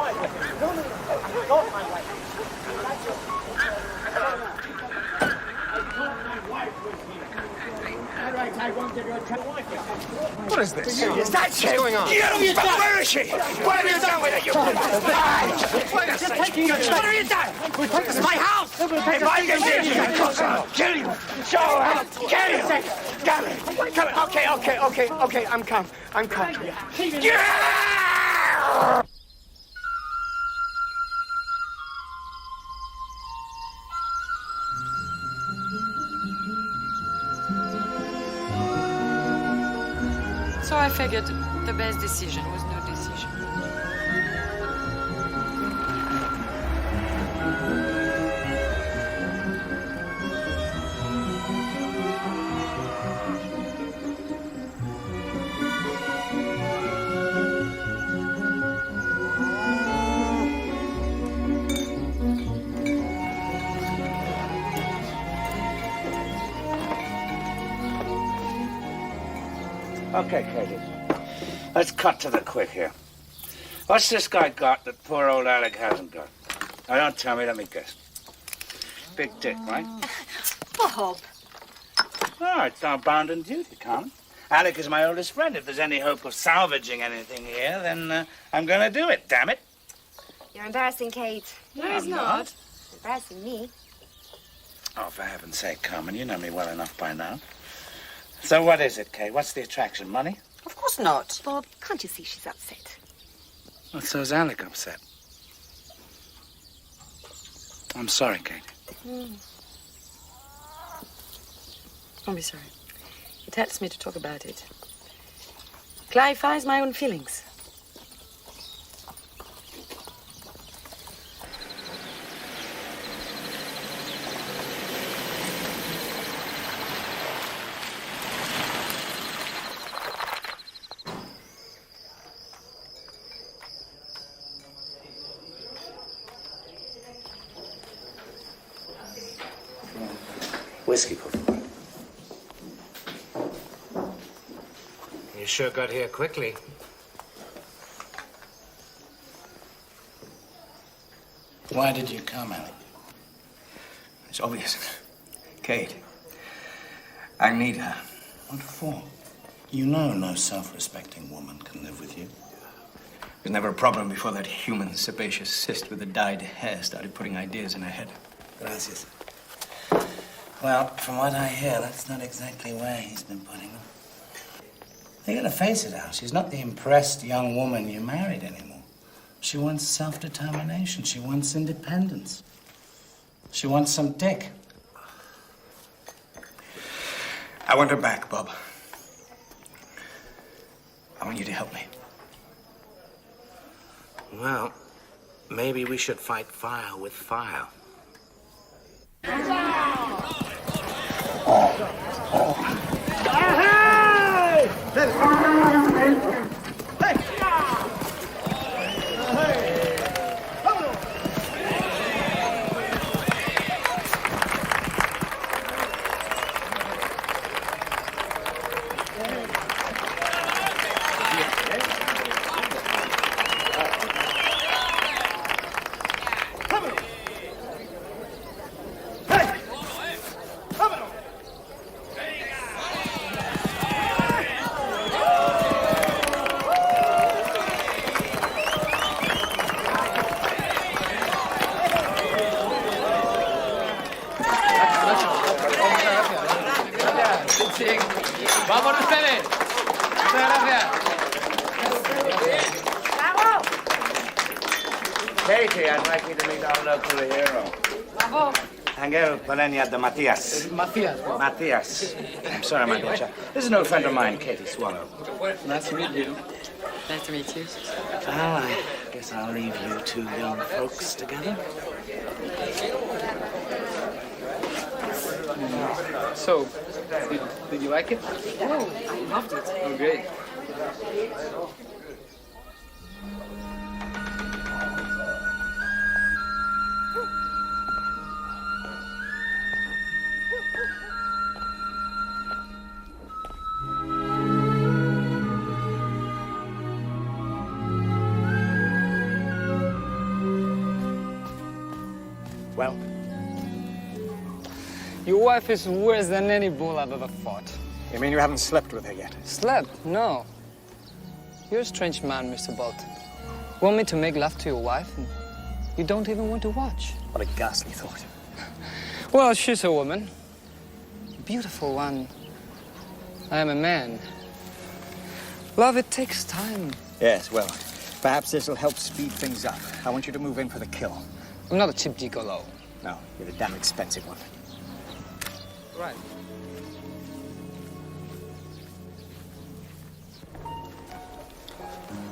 What is this? Is that What's going on? Where is she? What have you done with her, you lies? Wait a second. What have you done? This is my house. If I get this, I'll kill you. Show her. Kill you. Come here. Okay. I'm calm. Yeah! So I figured the best decision was no decision. Okay, Katie. Let's cut to the quick here. What's this guy got that poor old Alec hasn't got? Now, don't tell me, let me guess. Big dick, right? Bob. Oh, it's our bound and duty, Carmen. Alec is my oldest friend. If there's any hope of salvaging anything here, then I'm going to do it, damn it. You're embarrassing Kate. No, I'm not. Embarrassing me. Oh, for heaven's sake, Carmen, you know me well enough by now. So what is it, Kate? What's the attraction? Money? Of course not. Bob, can't you see she's upset? Well, so's Alec upset. I'm sorry, Kate. Don't be sorry. It helps me to talk about it. Clarifies my own feelings. Whiskey, por favor. You sure got here quickly. Why did you come, Alec? It's obvious. Kate. I need her. What for? You know no self-respecting woman can live with you. It was never a problem before that human sebaceous cyst with the dyed hair started putting ideas in her head. Gracias. Well, from what I hear, that's not exactly where he's been putting them. You gotta face it, Al. She's not the impressed young woman you married anymore. She wants self-determination. She wants independence. She wants some dick. I want her back, Bob. I want you to help me. Well, maybe we should fight fire with fire. ¡Vámonos ustedes! Muchas gracias. Katie, I'd like you to meet our local hero. Bravo. Angel Polenia de Matias. Matias, what? Matias. I'm sorry, my dear chap. This is an old friend of mine, Katie Swallow. Nice to meet you. Nice to meet you. Well, I guess I'll leave you two young folks together. So, did you like it? Oh, I loved it. Oh, great. Well, your wife is worse than any bull I've ever fought. You mean you haven't slept with her yet? Slept? No. You're a strange man, Mr. Bolton. You want me to make love to your wife, and you don't even want to watch. What a ghastly thought. Well, she's a woman. A beautiful one. I am a man. Love, it takes time. Yes, well, perhaps this will help speed things up. I want you to move in for the kill. I'm not a cheap gigolo. No, you're the damn expensive one. Right.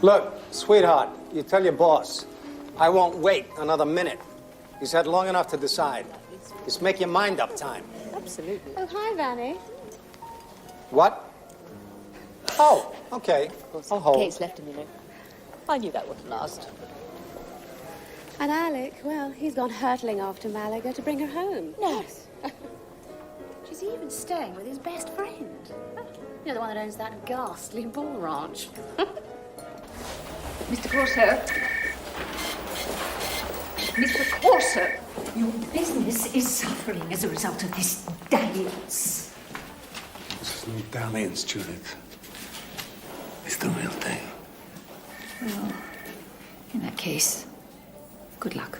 Look, sweetheart, you tell your boss, I won't wait another minute. He's had long enough to decide. Just make your mind up time. Absolutely. Oh, hi, Vanny. What? Oh, okay. I'll hold. Kate's left him, you know. I knew that wouldn't last. And Alec, well, he's gone hurtling after Malaga to bring her home. Yes. She's even staying with his best friend. You know, the one that owns that ghastly bull ranch. Mr. Corso. Mr. Corso, your business is suffering as a result of this dalliance. This is no dalliance, Judith. It's the real thing. Well, in that case, good luck.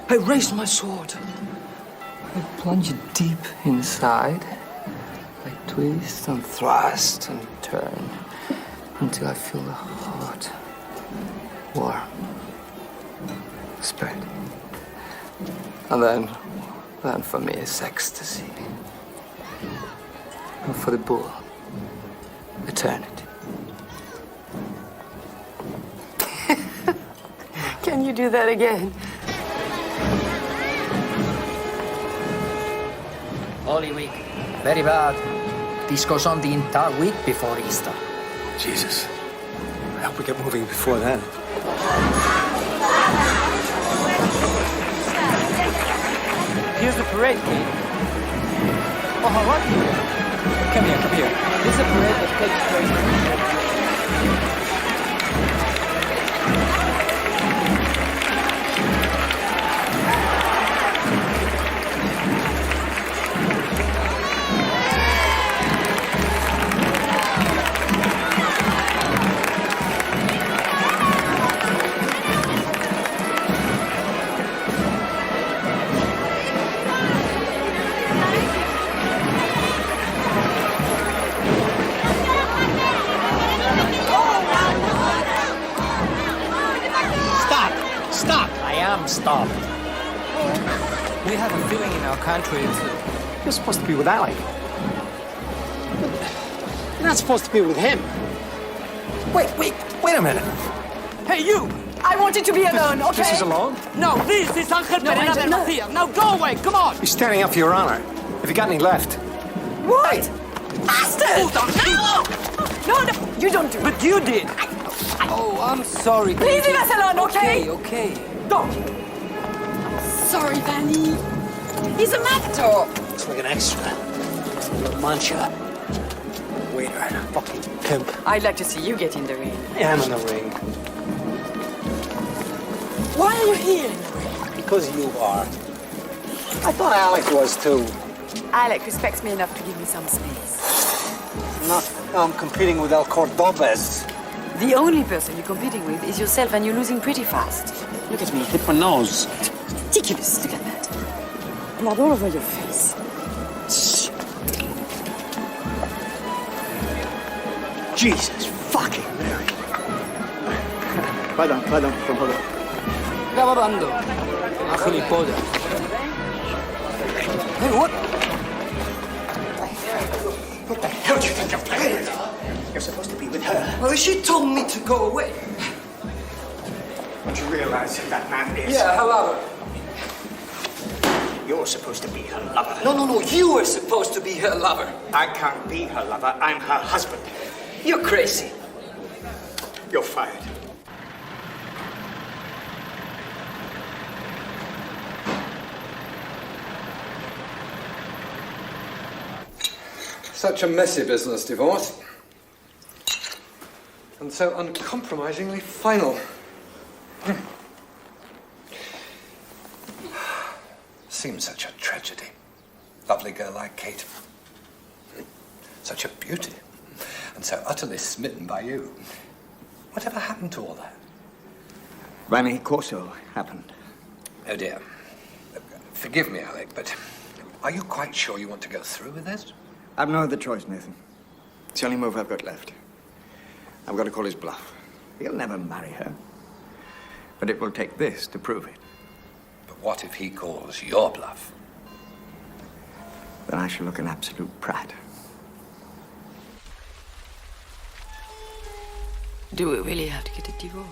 I raised my sword. I plunge it deep inside. I twist and thrust and turn until I feel the heart warm, spread. And then for me it's ecstasy. And for the bull, eternity. Can you do that again? Holy Week. Very bad. This goes on the entire week before Easter. Jesus. I hope we get moving before then. Here's the parade, Kate. Oh, what? Come here. This is a parade that takes place. have a feeling in our country You're supposed to be with Alec. You're not supposed to be with him. Wait a minute. Hey, you! I wanted to be alone, okay? This is alone? No, this is Angel Pereira de Garcia. Now go away, come on! You're standing up for your honor. Have you got any left? What? Bastard! No, you don't do it. But you did. Oh, I'm sorry. Please leave us alone, okay? Okay. Go! Sorry, Vanny. He's a matador. Looks like an extra. Little mancha. Waiter, fucking pimp. I'd like to see you get in the ring. Yeah, I'm in the ring. Why are you here? Because you are. I thought Alec was too. Alec respects me enough to give me some space. I'm competing with El Cordobez. The only person you're competing with is yourself, and you're losing pretty fast. Look at me, hit my nose. It's ridiculous. Look at that. Blood all over your face. Shh. Jesus fucking Mary. Pardon, por favor. Grabando. A gilipollas. Hey, what? What the hell do you think you're playing with? You're supposed to be with her. Well, she told me to go away. Don't you realize who that man is? Yeah, her lover. You're supposed to be her lover. No, you were supposed to be her lover. I can't be her lover. I'm her husband. You're crazy. You're fired. Such a messy business, divorce. And so uncompromisingly final. Seems such a tragedy. Lovely girl like Kate. Such a beauty. And so utterly smitten by you. Whatever happened to all that? Vanny Corso happened. Oh dear. Forgive me, Alec, but are you quite sure you want to go through with this? I've no other choice, Nathan. It's the only move I've got left. I've got to call his bluff. He'll never marry her. But it will take this to prove it. But what if he calls your bluff? Then I shall look an absolute prat. Do we really have to get a divorce?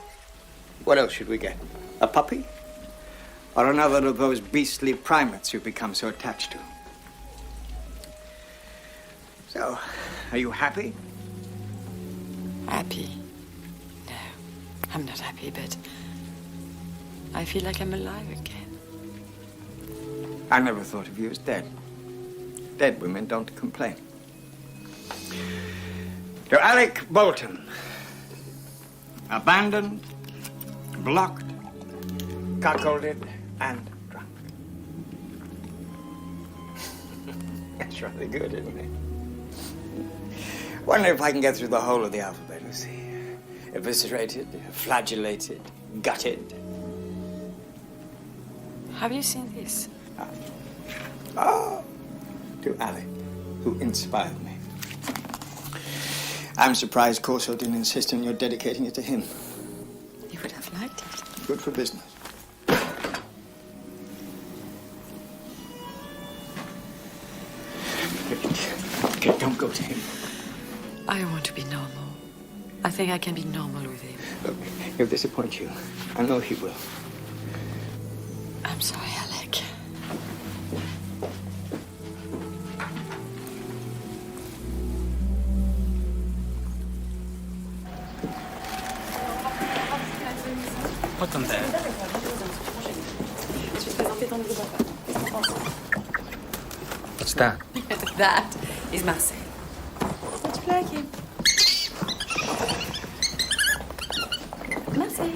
What else should we get? A puppy? Or another of those beastly primates you've become so attached to? So, are you happy? Happy? No, I'm not happy, but I feel like I'm alive again. I never thought of you as dead. Dead women don't complain. To Alec Bolton. Abandoned, blocked, cuckolded, and drunk. That's rather good, isn't it? Wonder if I can get through the whole of the alphabet, Lucy. Eviscerated, flagellated, gutted. Have you seen this? To Alec, who inspired me. I'm surprised Corso didn't insist on your dedicating it to him. You would have liked it. Good for business. Okay, don't go to him. I want to be normal. I think I can be normal with him. Look, he'll disappoint you. I know he will. I'm sorry, Alec. What's on there? What's that? That is Marseille. Let's play him. Marseille.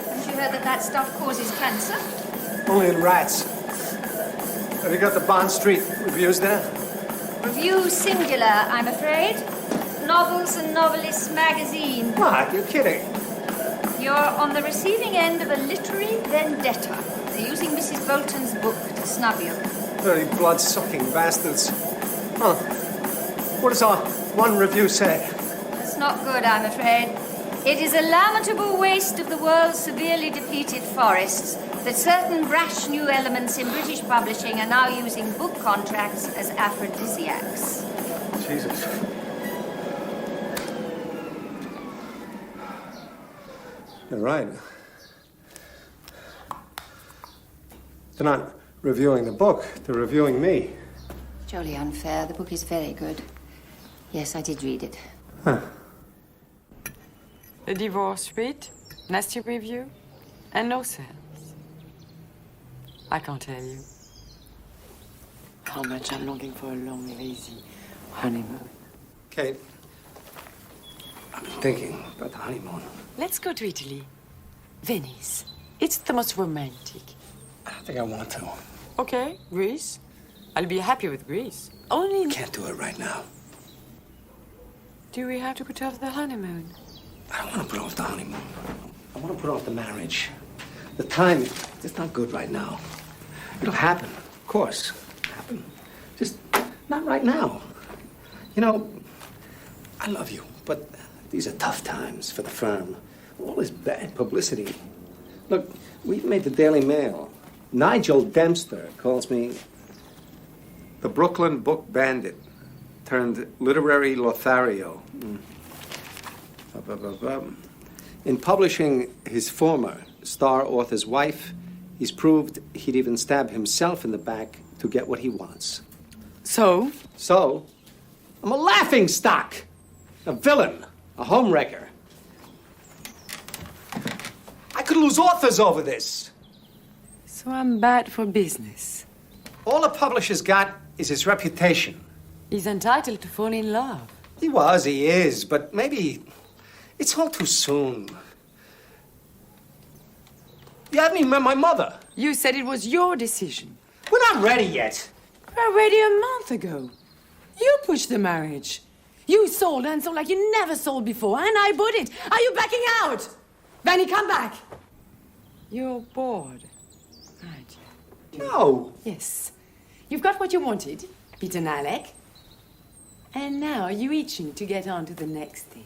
Haven't you heard that stuff causes cancer? Only in rats. Have you got the Bond Street reviews there? Review singular, I'm afraid. Novels and Novelists magazine. What? You're kidding. You're on the receiving end of a literary vendetta. They're using Mrs. Bolton's book to snub you. Dirty blood-sucking bastards. Huh. What does our one review say? That's not good, I'm afraid. It is a lamentable waste of the world's severely depleted forests that certain brash new elements in British publishing are now using book contracts as aphrodisiacs. Jesus. You're right. They're not reviewing the book, they're reviewing me. Jolly unfair. The book is very good. Yes, I did read it. Huh. A divorce rate, nasty review, and no sales. I can't tell you how much I'm longing for a long, lazy honeymoon. Kate, I've been thinking about the honeymoon. Let's go to Italy. Venice. It's the most romantic. I don't think I want to. Okay, Greece. I'll be happy with Greece. Only... Can't do it right now. Do we have to put off the honeymoon? I don't want to put off the honeymoon. I want to put off the marriage. The time is not good right now. It'll happen, of course. Happen. Just not right now. You know, I love you, but these are tough times for the firm. All this bad publicity. Look, we've made the Daily Mail. Nigel Dempster calls me the Brooklyn Book Bandit turned literary Lothario. In publishing his former star author's wife, he's proved he'd even stab himself in the back to get what he wants. So? So, I'm a laughing stock, a villain, a homewrecker. I could lose authors over this. So I'm bad for business. All a publisher's got is his reputation. He's entitled to fall in love. He is, but maybe it's all too soon. You haven't even met my mother. You said it was your decision. We're not ready yet. We were ready a month ago. You pushed the marriage. You sold and sold like you never sold before, and I bought it. Are you backing out? Vanny, come back. You're bored, aren't you? No. Yes. You've got what you wanted, Peter and Alec. And now you're itching to get on to the next thing.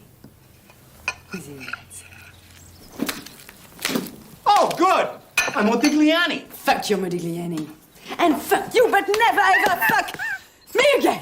Within that. Oh, good. I'm Modigliani. Fuck your Modigliani. And fuck you, but never ever fuck me again.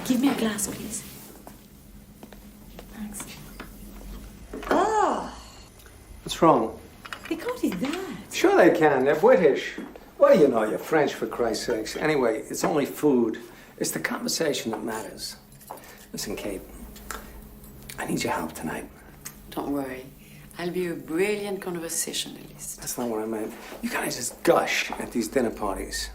Give me a glass, please. Thanks. Oh, What's wrong? they can't eat that. Sure they can. They're British. What do you know? You're French, for Christ's sakes. Anyway, it's only food. It's the conversation that matters. Listen, Kate, I need your help tonight. Don't worry. I'll be a brilliant conversationalist. That's not what I meant. You gotta just gush at these dinner parties.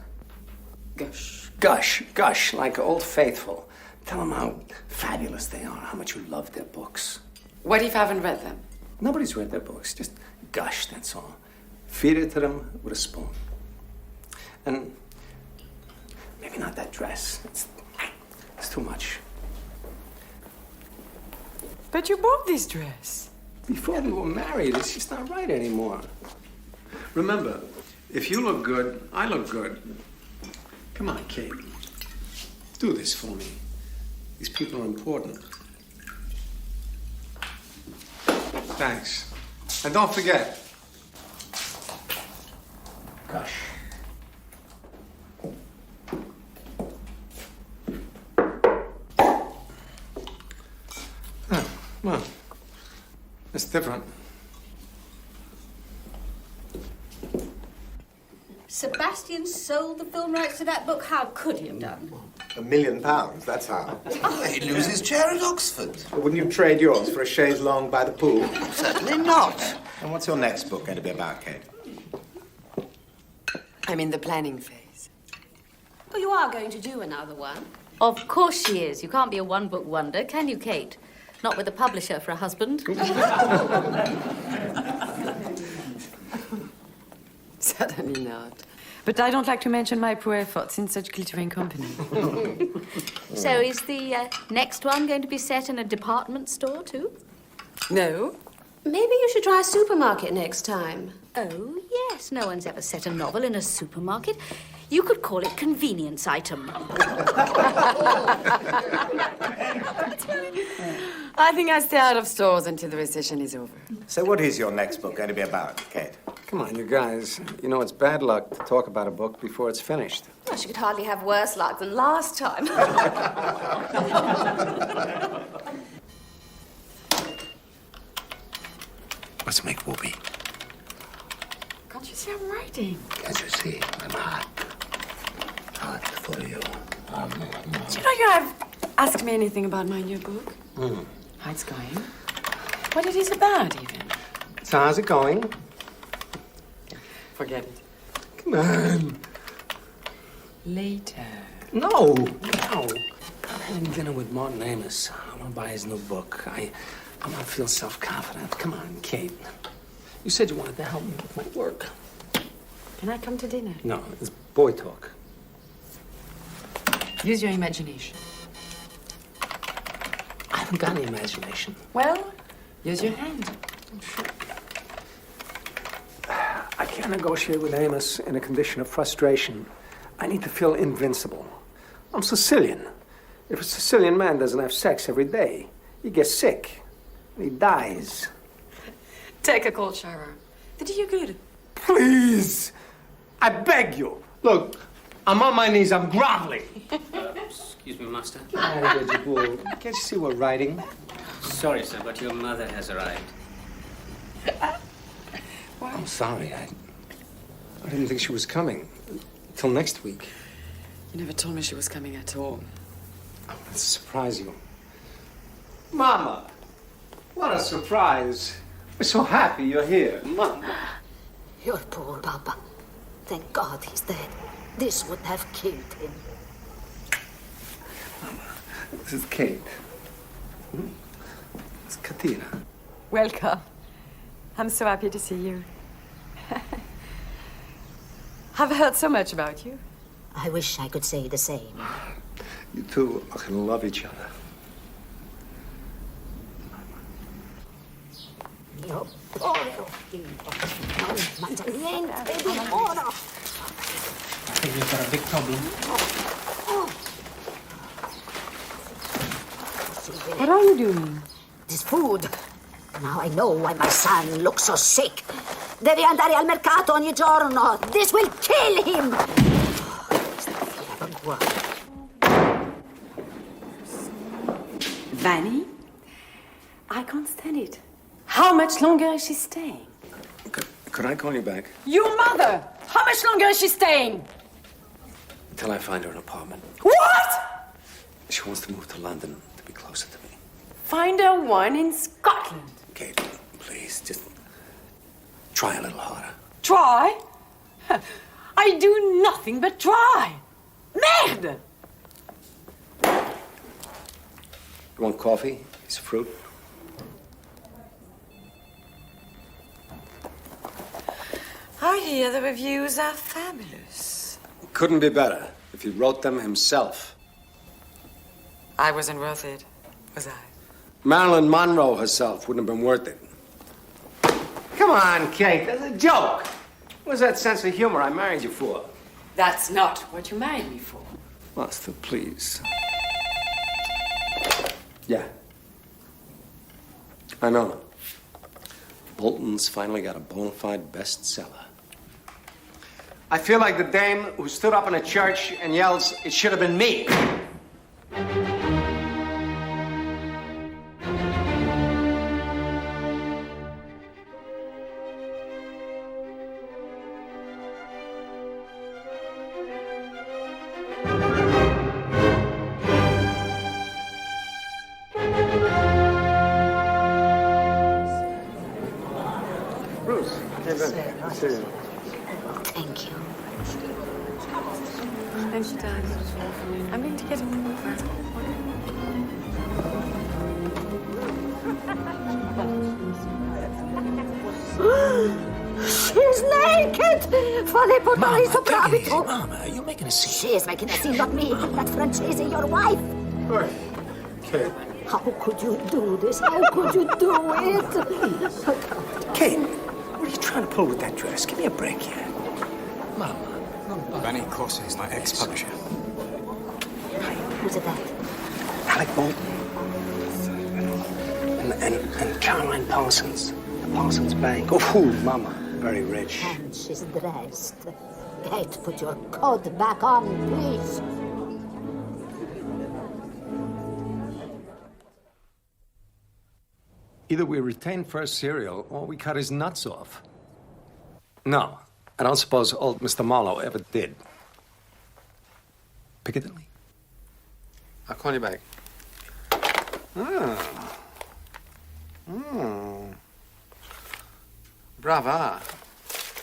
Gush. Gush, like Old Faithful. Tell them how fabulous they are, how much you love their books. What if I haven't read them? Nobody's read their books. Just gush, that's all. Feed it to them with a spoon. And maybe not that dress. It's too much. But you bought this dress. Before we were married, it's just not right anymore. Remember, if you look good, I look good. Come on, Kate. Do this for me. These people are important. Thanks. And don't forget. Gosh. Well, it's different. Sebastian sold the film rights to that book. How could he have done? £1 million, that's how. He'd lose his chair at Oxford. Well, wouldn't you trade yours for a chaise longue by the pool? Certainly not. And what's your next book going to be about, Kate? I'm in the planning phase. Oh, you are going to do another one? Of course she is. You can't be a one-book wonder, can you, Kate? Not with a publisher for a husband. Certainly not. But I don't like to mention my poor efforts in such glittering company. So is the next one going to be set in a department store, too? No. Maybe you should try a supermarket next time. Oh, yes. No one's ever set a novel in a supermarket. You could call it convenience item. I think I stay out of stores until the recession is over. So what is your next book going to be about, Kate? Come on, you guys. You know it's bad luck to talk about a book before it's finished. Well, she could hardly have worse luck than last time. Let's make whoopee. Can't you see I'm writing? As you see, I'm hot. Hot for you. Do you know you have asked me anything about my new book? How it's going? What it is about, even? So how's it going? Forget it. Come on. Later. No. I'm having dinner with Martin Amis. I want to buy his new book. I want to feel self-confident. Come on, Kate. You said you wanted to help me with my work. Can I come to dinner? No, it's boy talk. Use your imagination. I haven't got any imagination. Well, use your hand. I can't negotiate with Amos in a condition of frustration. I need to feel invincible. I'm Sicilian. If a Sicilian man doesn't have sex every day, he gets sick. And he dies. Take a cold shower. Did it do you good? Please! I beg you. Look, I'm on my knees. I'm groveling. Excuse me, master. Can't you see we're writing? Sorry, sir, but your mother has arrived. I'm sorry. I didn't think she was coming. Till next week. You never told me she was coming at all. I wanted to surprise you. Mama! What a surprise. We're so happy you're here. Mama. Your poor Papa. Thank God he's dead. This would have killed him. This is Kate. It's Katina. Welcome. I'm so happy to see you. I've heard so much about you. I wish I could say the same. You two are gonna love each other. Io povero figlio. Non mangia niente di buono. I think we've got a big problem. What are you doing? This food. Now I know why my son looks so sick. Devi andare al mercato ogni giorno. This will kill him. Vanny? I can't stand it. How much longer is she staying? Could I call you back? Your mother! How much longer is she staying? Until I find her an apartment. What? She wants to move to London to be closer to me. Find her one in Scotland. Kate, please, just try a little harder. Try? I do nothing but try. Merde! You want coffee? Piece of fruit? I hear the reviews are fabulous. Couldn't be better if he wrote them himself. I wasn't worth it, was I? Marilyn Monroe herself wouldn't have been worth it. Come on, Kate, that's a joke. What's that sense of humor I married you for? That's not what you married me for. Master, please. Yeah. I know. Bolton's finally got a bona fide bestseller. I feel like the dame who stood up in a church and yells, "It should have been me." too. Thank you. And she died. I'm going to get him. She's naked! Filippo Mama, sopravvito! Mama, you're making a scene. She is making a scene, not me. That Francese, your wife. Kate. How could you do this? How could you do it? Kate, what are you trying to pull with that dress? Give me a break here. Mama. Benny Corsi is my ex-publisher. Who's that? Alec Bolton. And Caroline Parsons. The Parsons Bank. Oh, Mama. Very rich. And she's dressed. Kate, put your coat back on, please. Either we retain first serial or we cut his nuts off. No, I don't suppose old Mr. Marlowe ever did. Piccadilly? I'll call you back. Brava.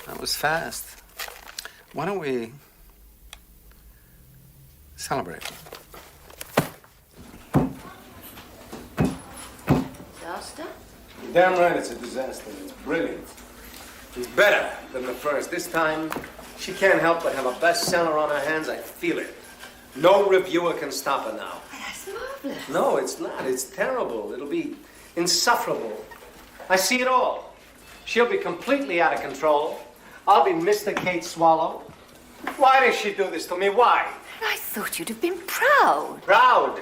That was fast. Why don't we celebrate? Disaster? Damn right it's a disaster. It's brilliant. It's better than the first. This time, she can't help but have a bestseller on her hands. I feel it. No reviewer can stop her now. That's marvelous. No, it's not. It's terrible. It'll be insufferable. I see it all. She'll be completely out of control. I'll be Mr. Kate Swallow. Why does she do this to me? Why? I thought you'd have been proud. Proud?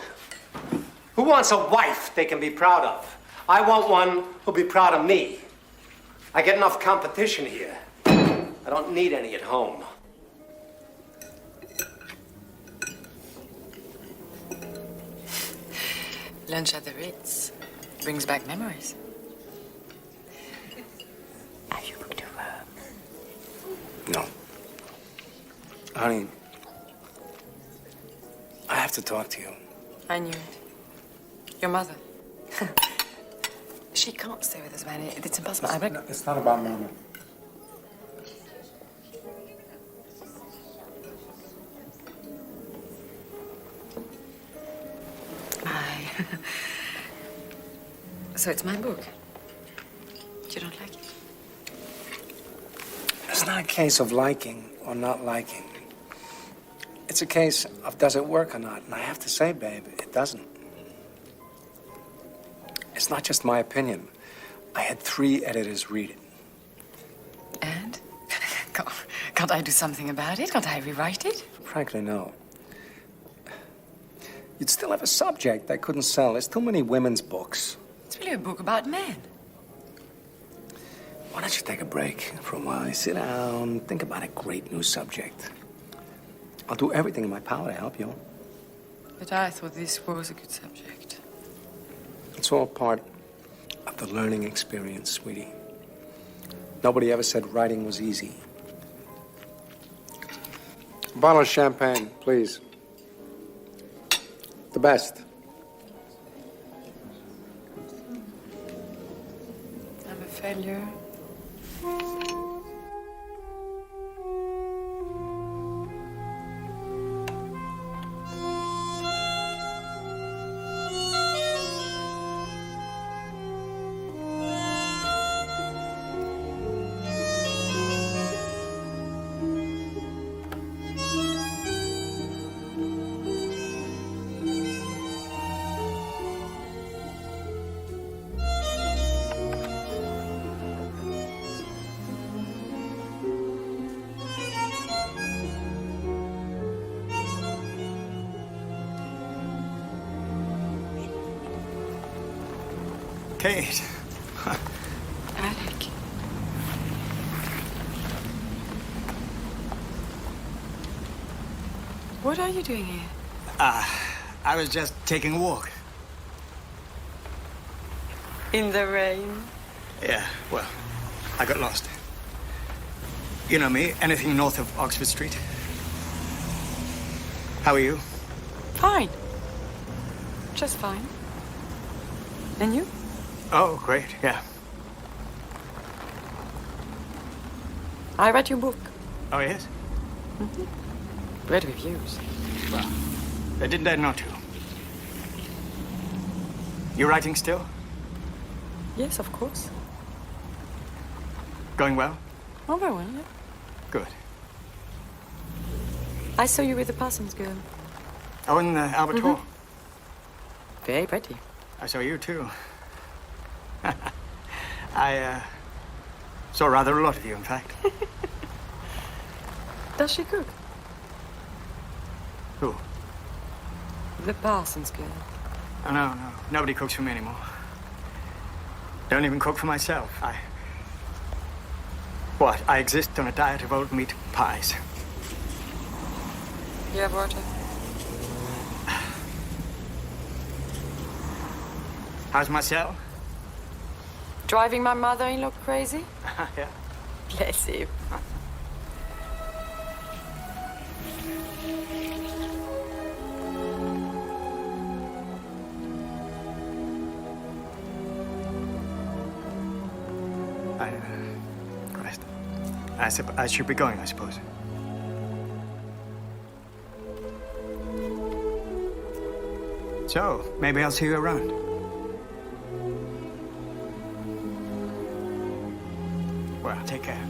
Who wants a wife they can be proud of? I want one who'll be proud of me. I get enough competition here. I don't need any at home. Lunch at the Ritz brings back memories. Have you booked a room? No. Honey, I have to talk to you. I knew it. Your mother. She can't stay with us, man. It's impossible. It's not about Mama. So it's my book. You don't like it? It's not a case of liking or not liking. It's a case of does it work or not. And I have to say, babe, it doesn't. It's not just my opinion. I had 3 editors read it. And? Can't I do something about it? Can't I rewrite it? Frankly, no. You'd still have a subject that couldn't sell. There's too many women's books. It's really a book about men. Why don't you take a break for a while? Sit down, think about a great new subject. I'll do everything in my power to help you. But I thought this was a good subject. It's all part of the learning experience, sweetie. Nobody ever said writing was easy. A bottle of champagne, please. The best. I'm a failure. Kate. Alec. What are you doing here? I was just taking a walk. In the rain? Yeah, well, I got lost. You know me, anything north of Oxford Street. How are you? Fine. Just fine. And you? Oh, great, yeah. I read your book. Oh, yes? Read reviews. Well, they didn't dare not to. You writing still? Yes, of course. Going well? Oh, very well, yeah. Good. I saw you with the Parsons girl. Oh, in the Albert Hall? Very pretty. I saw you, too. I saw rather a lot of you, in fact. Does she cook? Who? The Parsons girl. Oh, no. Nobody cooks for me anymore. Don't even cook for myself. What? I exist on a diet of old meat pies. You have water? How's Marcel? Driving my mother-in-law crazy? Yeah. Bless you. Christ. I should be going, I suppose. So, maybe I'll see you around. Well, take care.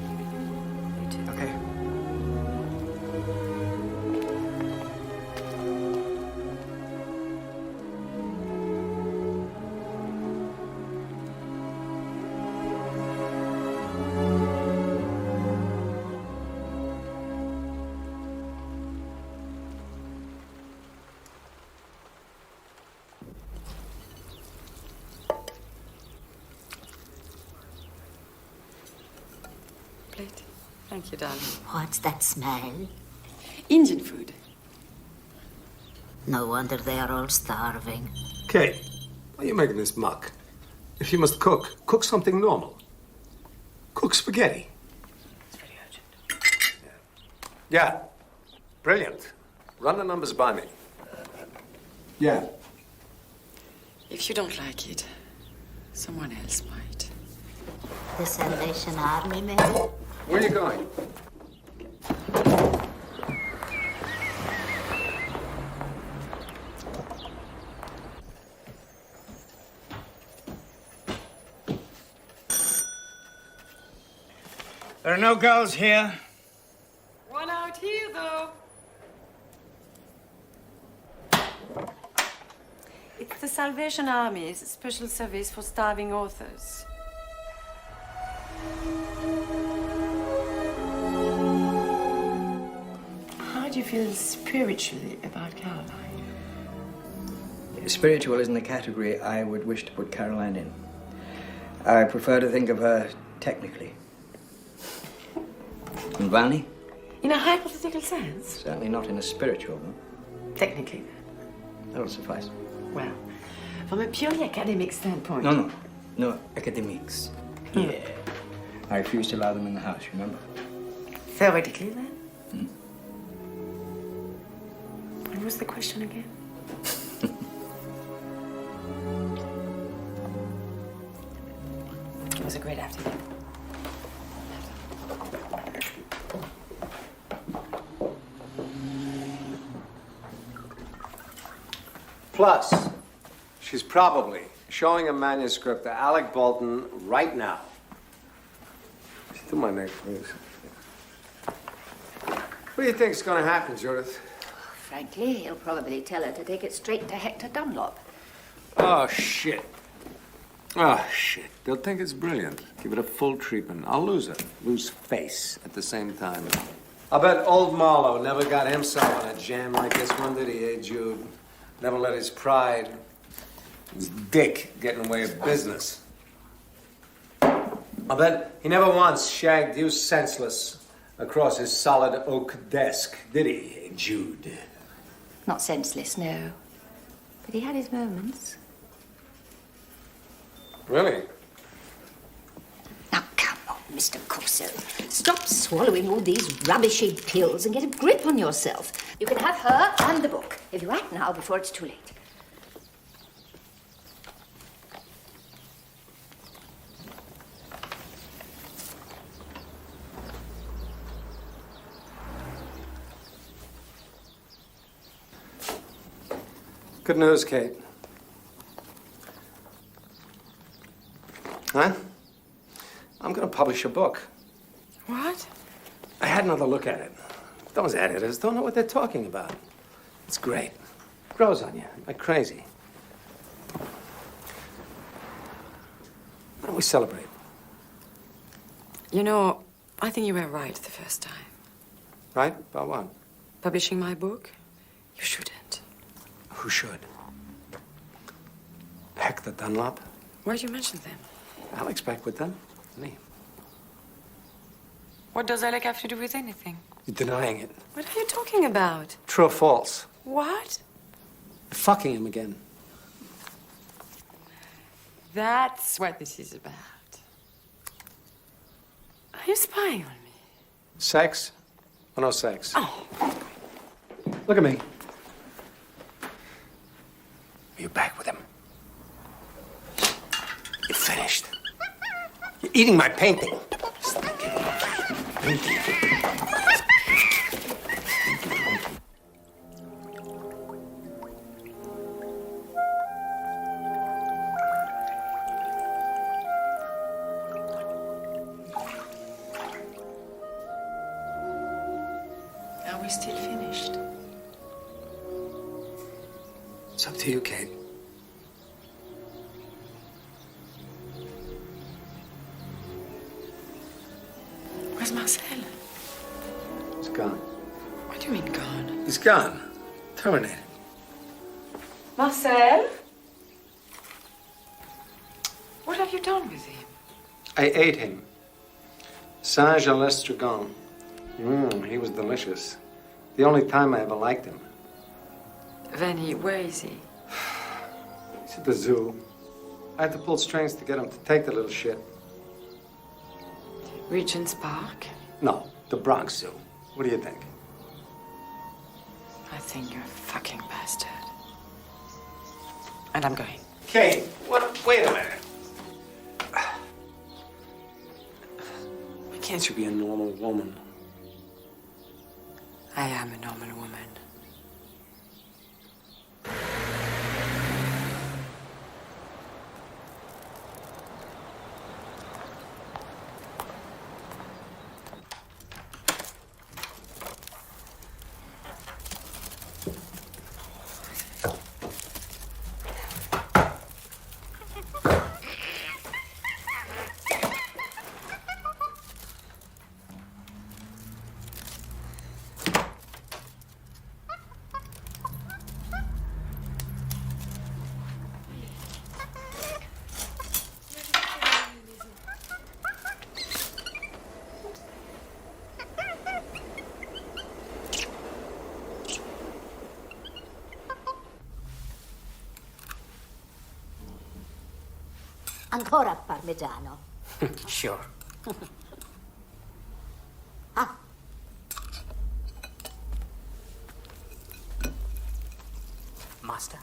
You too. Okay. Plate. Thank you, darling. What's that smell? Indian food. No wonder they are all starving. Kate, why are you making this muck? If you must cook, cook something normal. Cook spaghetti. It's very urgent. Yeah. Brilliant. Run the numbers by me. Yeah. If you don't like it, someone else might. The Salvation Army, maybe? Where are you going? There are no girls here. One out here, though. It's the Salvation Army's special service for starving authors. How do you feel spiritually about Caroline? Spiritual isn't a category I would wish to put Caroline in. I prefer to think of her technically. And Vani? In a hypothetical sense? Certainly not in a spiritual one. Technically, That'll suffice. well, from a purely academic standpoint. No, academics. Yeah. I refuse to allow them in the house, remember? Theoretically, then? What was the question again? It was a great afternoon. Plus, she's probably showing a manuscript to Alec Bolton right now. Do my neck, please. What do you think's going to happen, Judith? Frankly, he'll probably tell her to take it straight to Hector Dunlop. Oh, shit. Oh, shit. They'll think it's brilliant. Give it a full treatment. I'll lose it. Lose face at the same time. I bet old Marlowe never got himself on a jam like this one, did he, eh, Jude? Never let his pride, his dick, get in the way of business. I bet he never once shagged you senseless across his solid oak desk, did he, Jude? Not senseless, no. But he had his moments. Really? Now, come on, Mr. Corso. Stop swallowing all these rubbishy pills and get a grip on yourself. You can have her and the book if you act now before it's too late. Good news, Kate. Huh? I'm going to publish a book. What? I had another look at it. Those editors don't know what they're talking about. It's great. Grows on you like crazy. Why don't we celebrate? You know, I think you were right the first time. Right? About what? Publishing my book? You shouldn't. Who should? Peck the Dunlop? Why'd you mention them? Alex Peck with them. Me. What does Alec have to do with anything? You're denying it. What are you talking about? True or false? What? You're fucking him again. That's what this is about. Are you spying on me? Sex or no sex? Oh. Look at me. Are you back with him? You're finished. You're eating my painting. Are we still finished? It's up to you, Kate. Where's Marcel? He's gone. What do you mean gone? He's gone. Terminated. Marcel? What have you done with him? I ate him. Saint-Gelais-Dragon. He was delicious. The only time I ever liked him. Vanny, where is he? He's at the zoo. I had to pull strings to get him to take the little shit. Regent's Park? No, the Bronx Zoo. What do you think? I think you're a fucking bastard. And I'm going. Kate, what? Wait a minute. Why can't you be a normal woman? I am a normal woman. Ancora parmigiano. Sure. Ah. Master.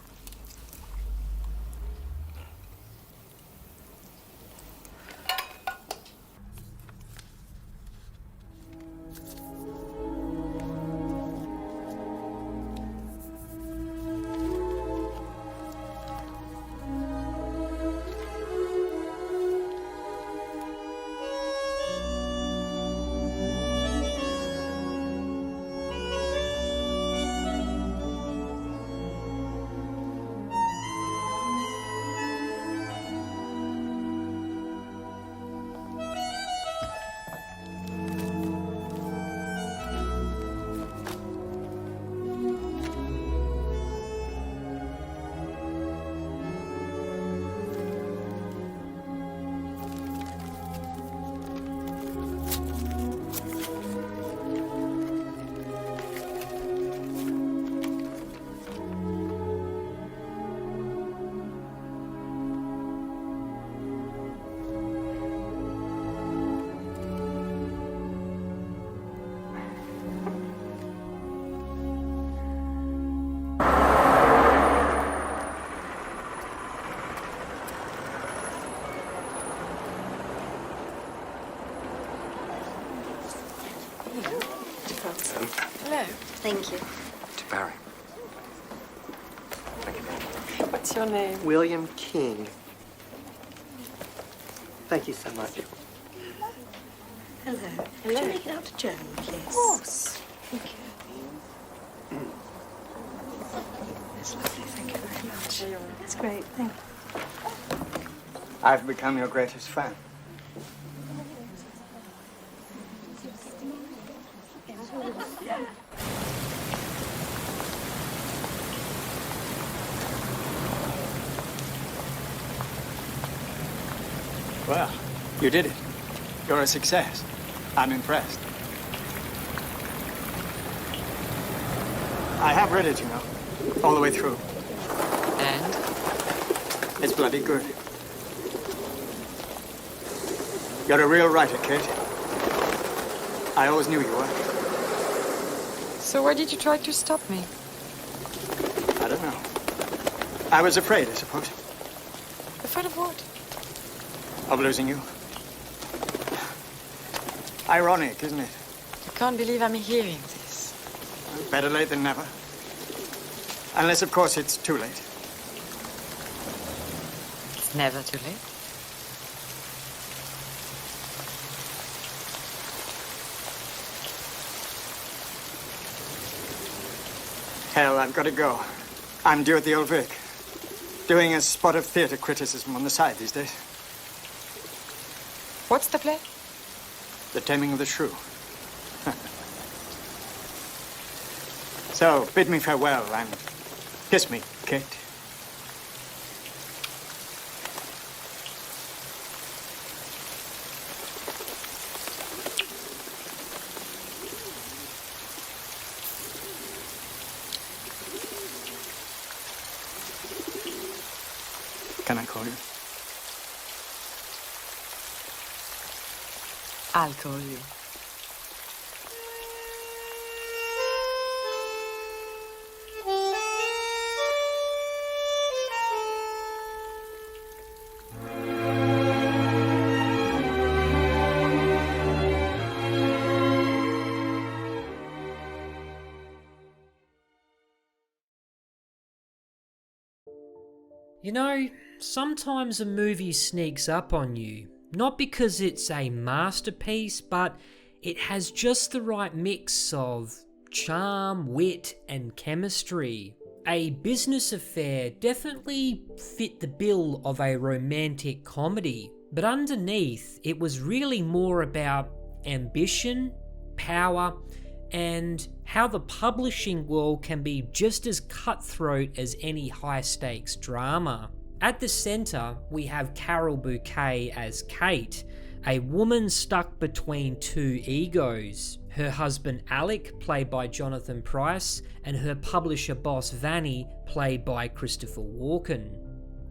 Hello. Thank you. To Barry. Thank you, Barry. What's your name? William King. Thank you so much. Hello. Could you make it out to German, please? Of course. Thank you. That's lovely. Thank you very much. That's great. Thank you. I've become your greatest fan. Well, you did it. You're a success. I'm impressed. I have read it, you know, all the way through. And? It's bloody good. You're a real writer, Kate. I always knew you were. So why did you try to stop me? I don't know. I was afraid, I suppose. Afraid of what? Of losing you. Ironic, isn't it? I can't believe I'm hearing this. Better late than never. Unless, of course, it's too late. It's never too late. Hell, I've got to go. I'm due at the Old Vic. Doing a spot of theatre criticism on the side these days. What's the play? The Taming of the Shrew. So, bid me farewell and kiss me, Kate. Can I call you? I'll call you. You know, sometimes a movie sneaks up on you, not because it's a masterpiece, but it has just the right mix of charm, wit, and chemistry. A Business Affair definitely fit the bill of a romantic comedy, but underneath, it was really more about ambition, power, and how the publishing world can be just as cutthroat as any high-stakes drama. At the centre, we have Carole Bouquet as Kate, a woman stuck between two egos. Her husband Alec, played by Jonathan Pryce, and her publisher boss Vanny, played by Christopher Walken.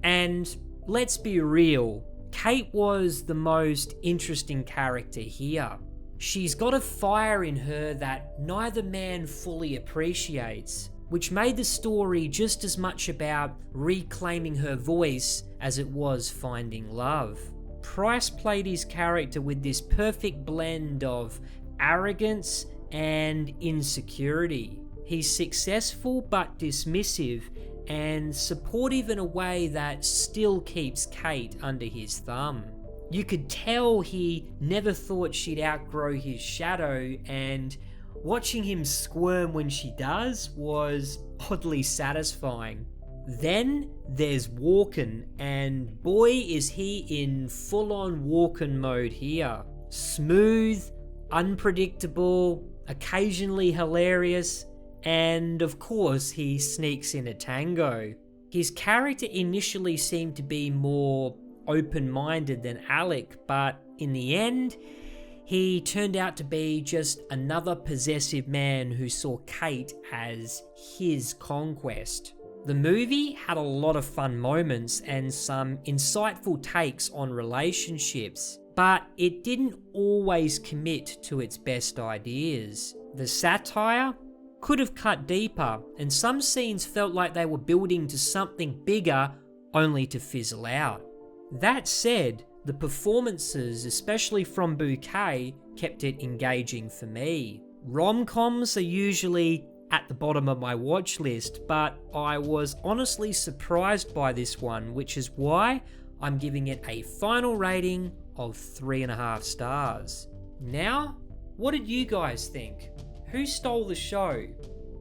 And let's be real, Kate was the most interesting character here. She's got a fire in her that neither man fully appreciates, which made the story just as much about reclaiming her voice as it was finding love. Pryce played his character with this perfect blend of arrogance and insecurity. He's successful but dismissive and supportive in a way that still keeps Kate under his thumb. You could tell he never thought she'd outgrow his shadow, and watching him squirm when she does was oddly satisfying. Then there's Walken, and boy is he in full-on Walken mode here. Smooth, unpredictable, occasionally hilarious, and of course he sneaks in a tango. His character initially seemed to be more open-minded than Alec, but in the end, he turned out to be just another possessive man who saw Kate as his conquest. The movie had a lot of fun moments and some insightful takes on relationships, but it didn't always commit to its best ideas. The satire could have cut deeper, and some scenes felt like they were building to something bigger only to fizzle out. That said, the performances, especially from Bouquet, kept it engaging for me. Rom-coms are usually at the bottom of my watch list, but I was honestly surprised by this one, which is why I'm giving it a final rating of 3.5 stars. Now, what did you guys think? Who stole the show?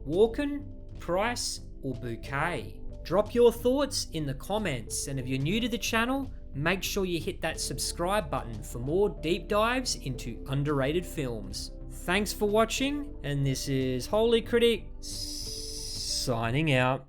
Walken, Pryce, or Bouquet? Drop your thoughts in the comments, and if you're new to the channel, make sure you hit that subscribe button for more deep dives into underrated films. Thanks for watching, and this is Holy Critic signing out.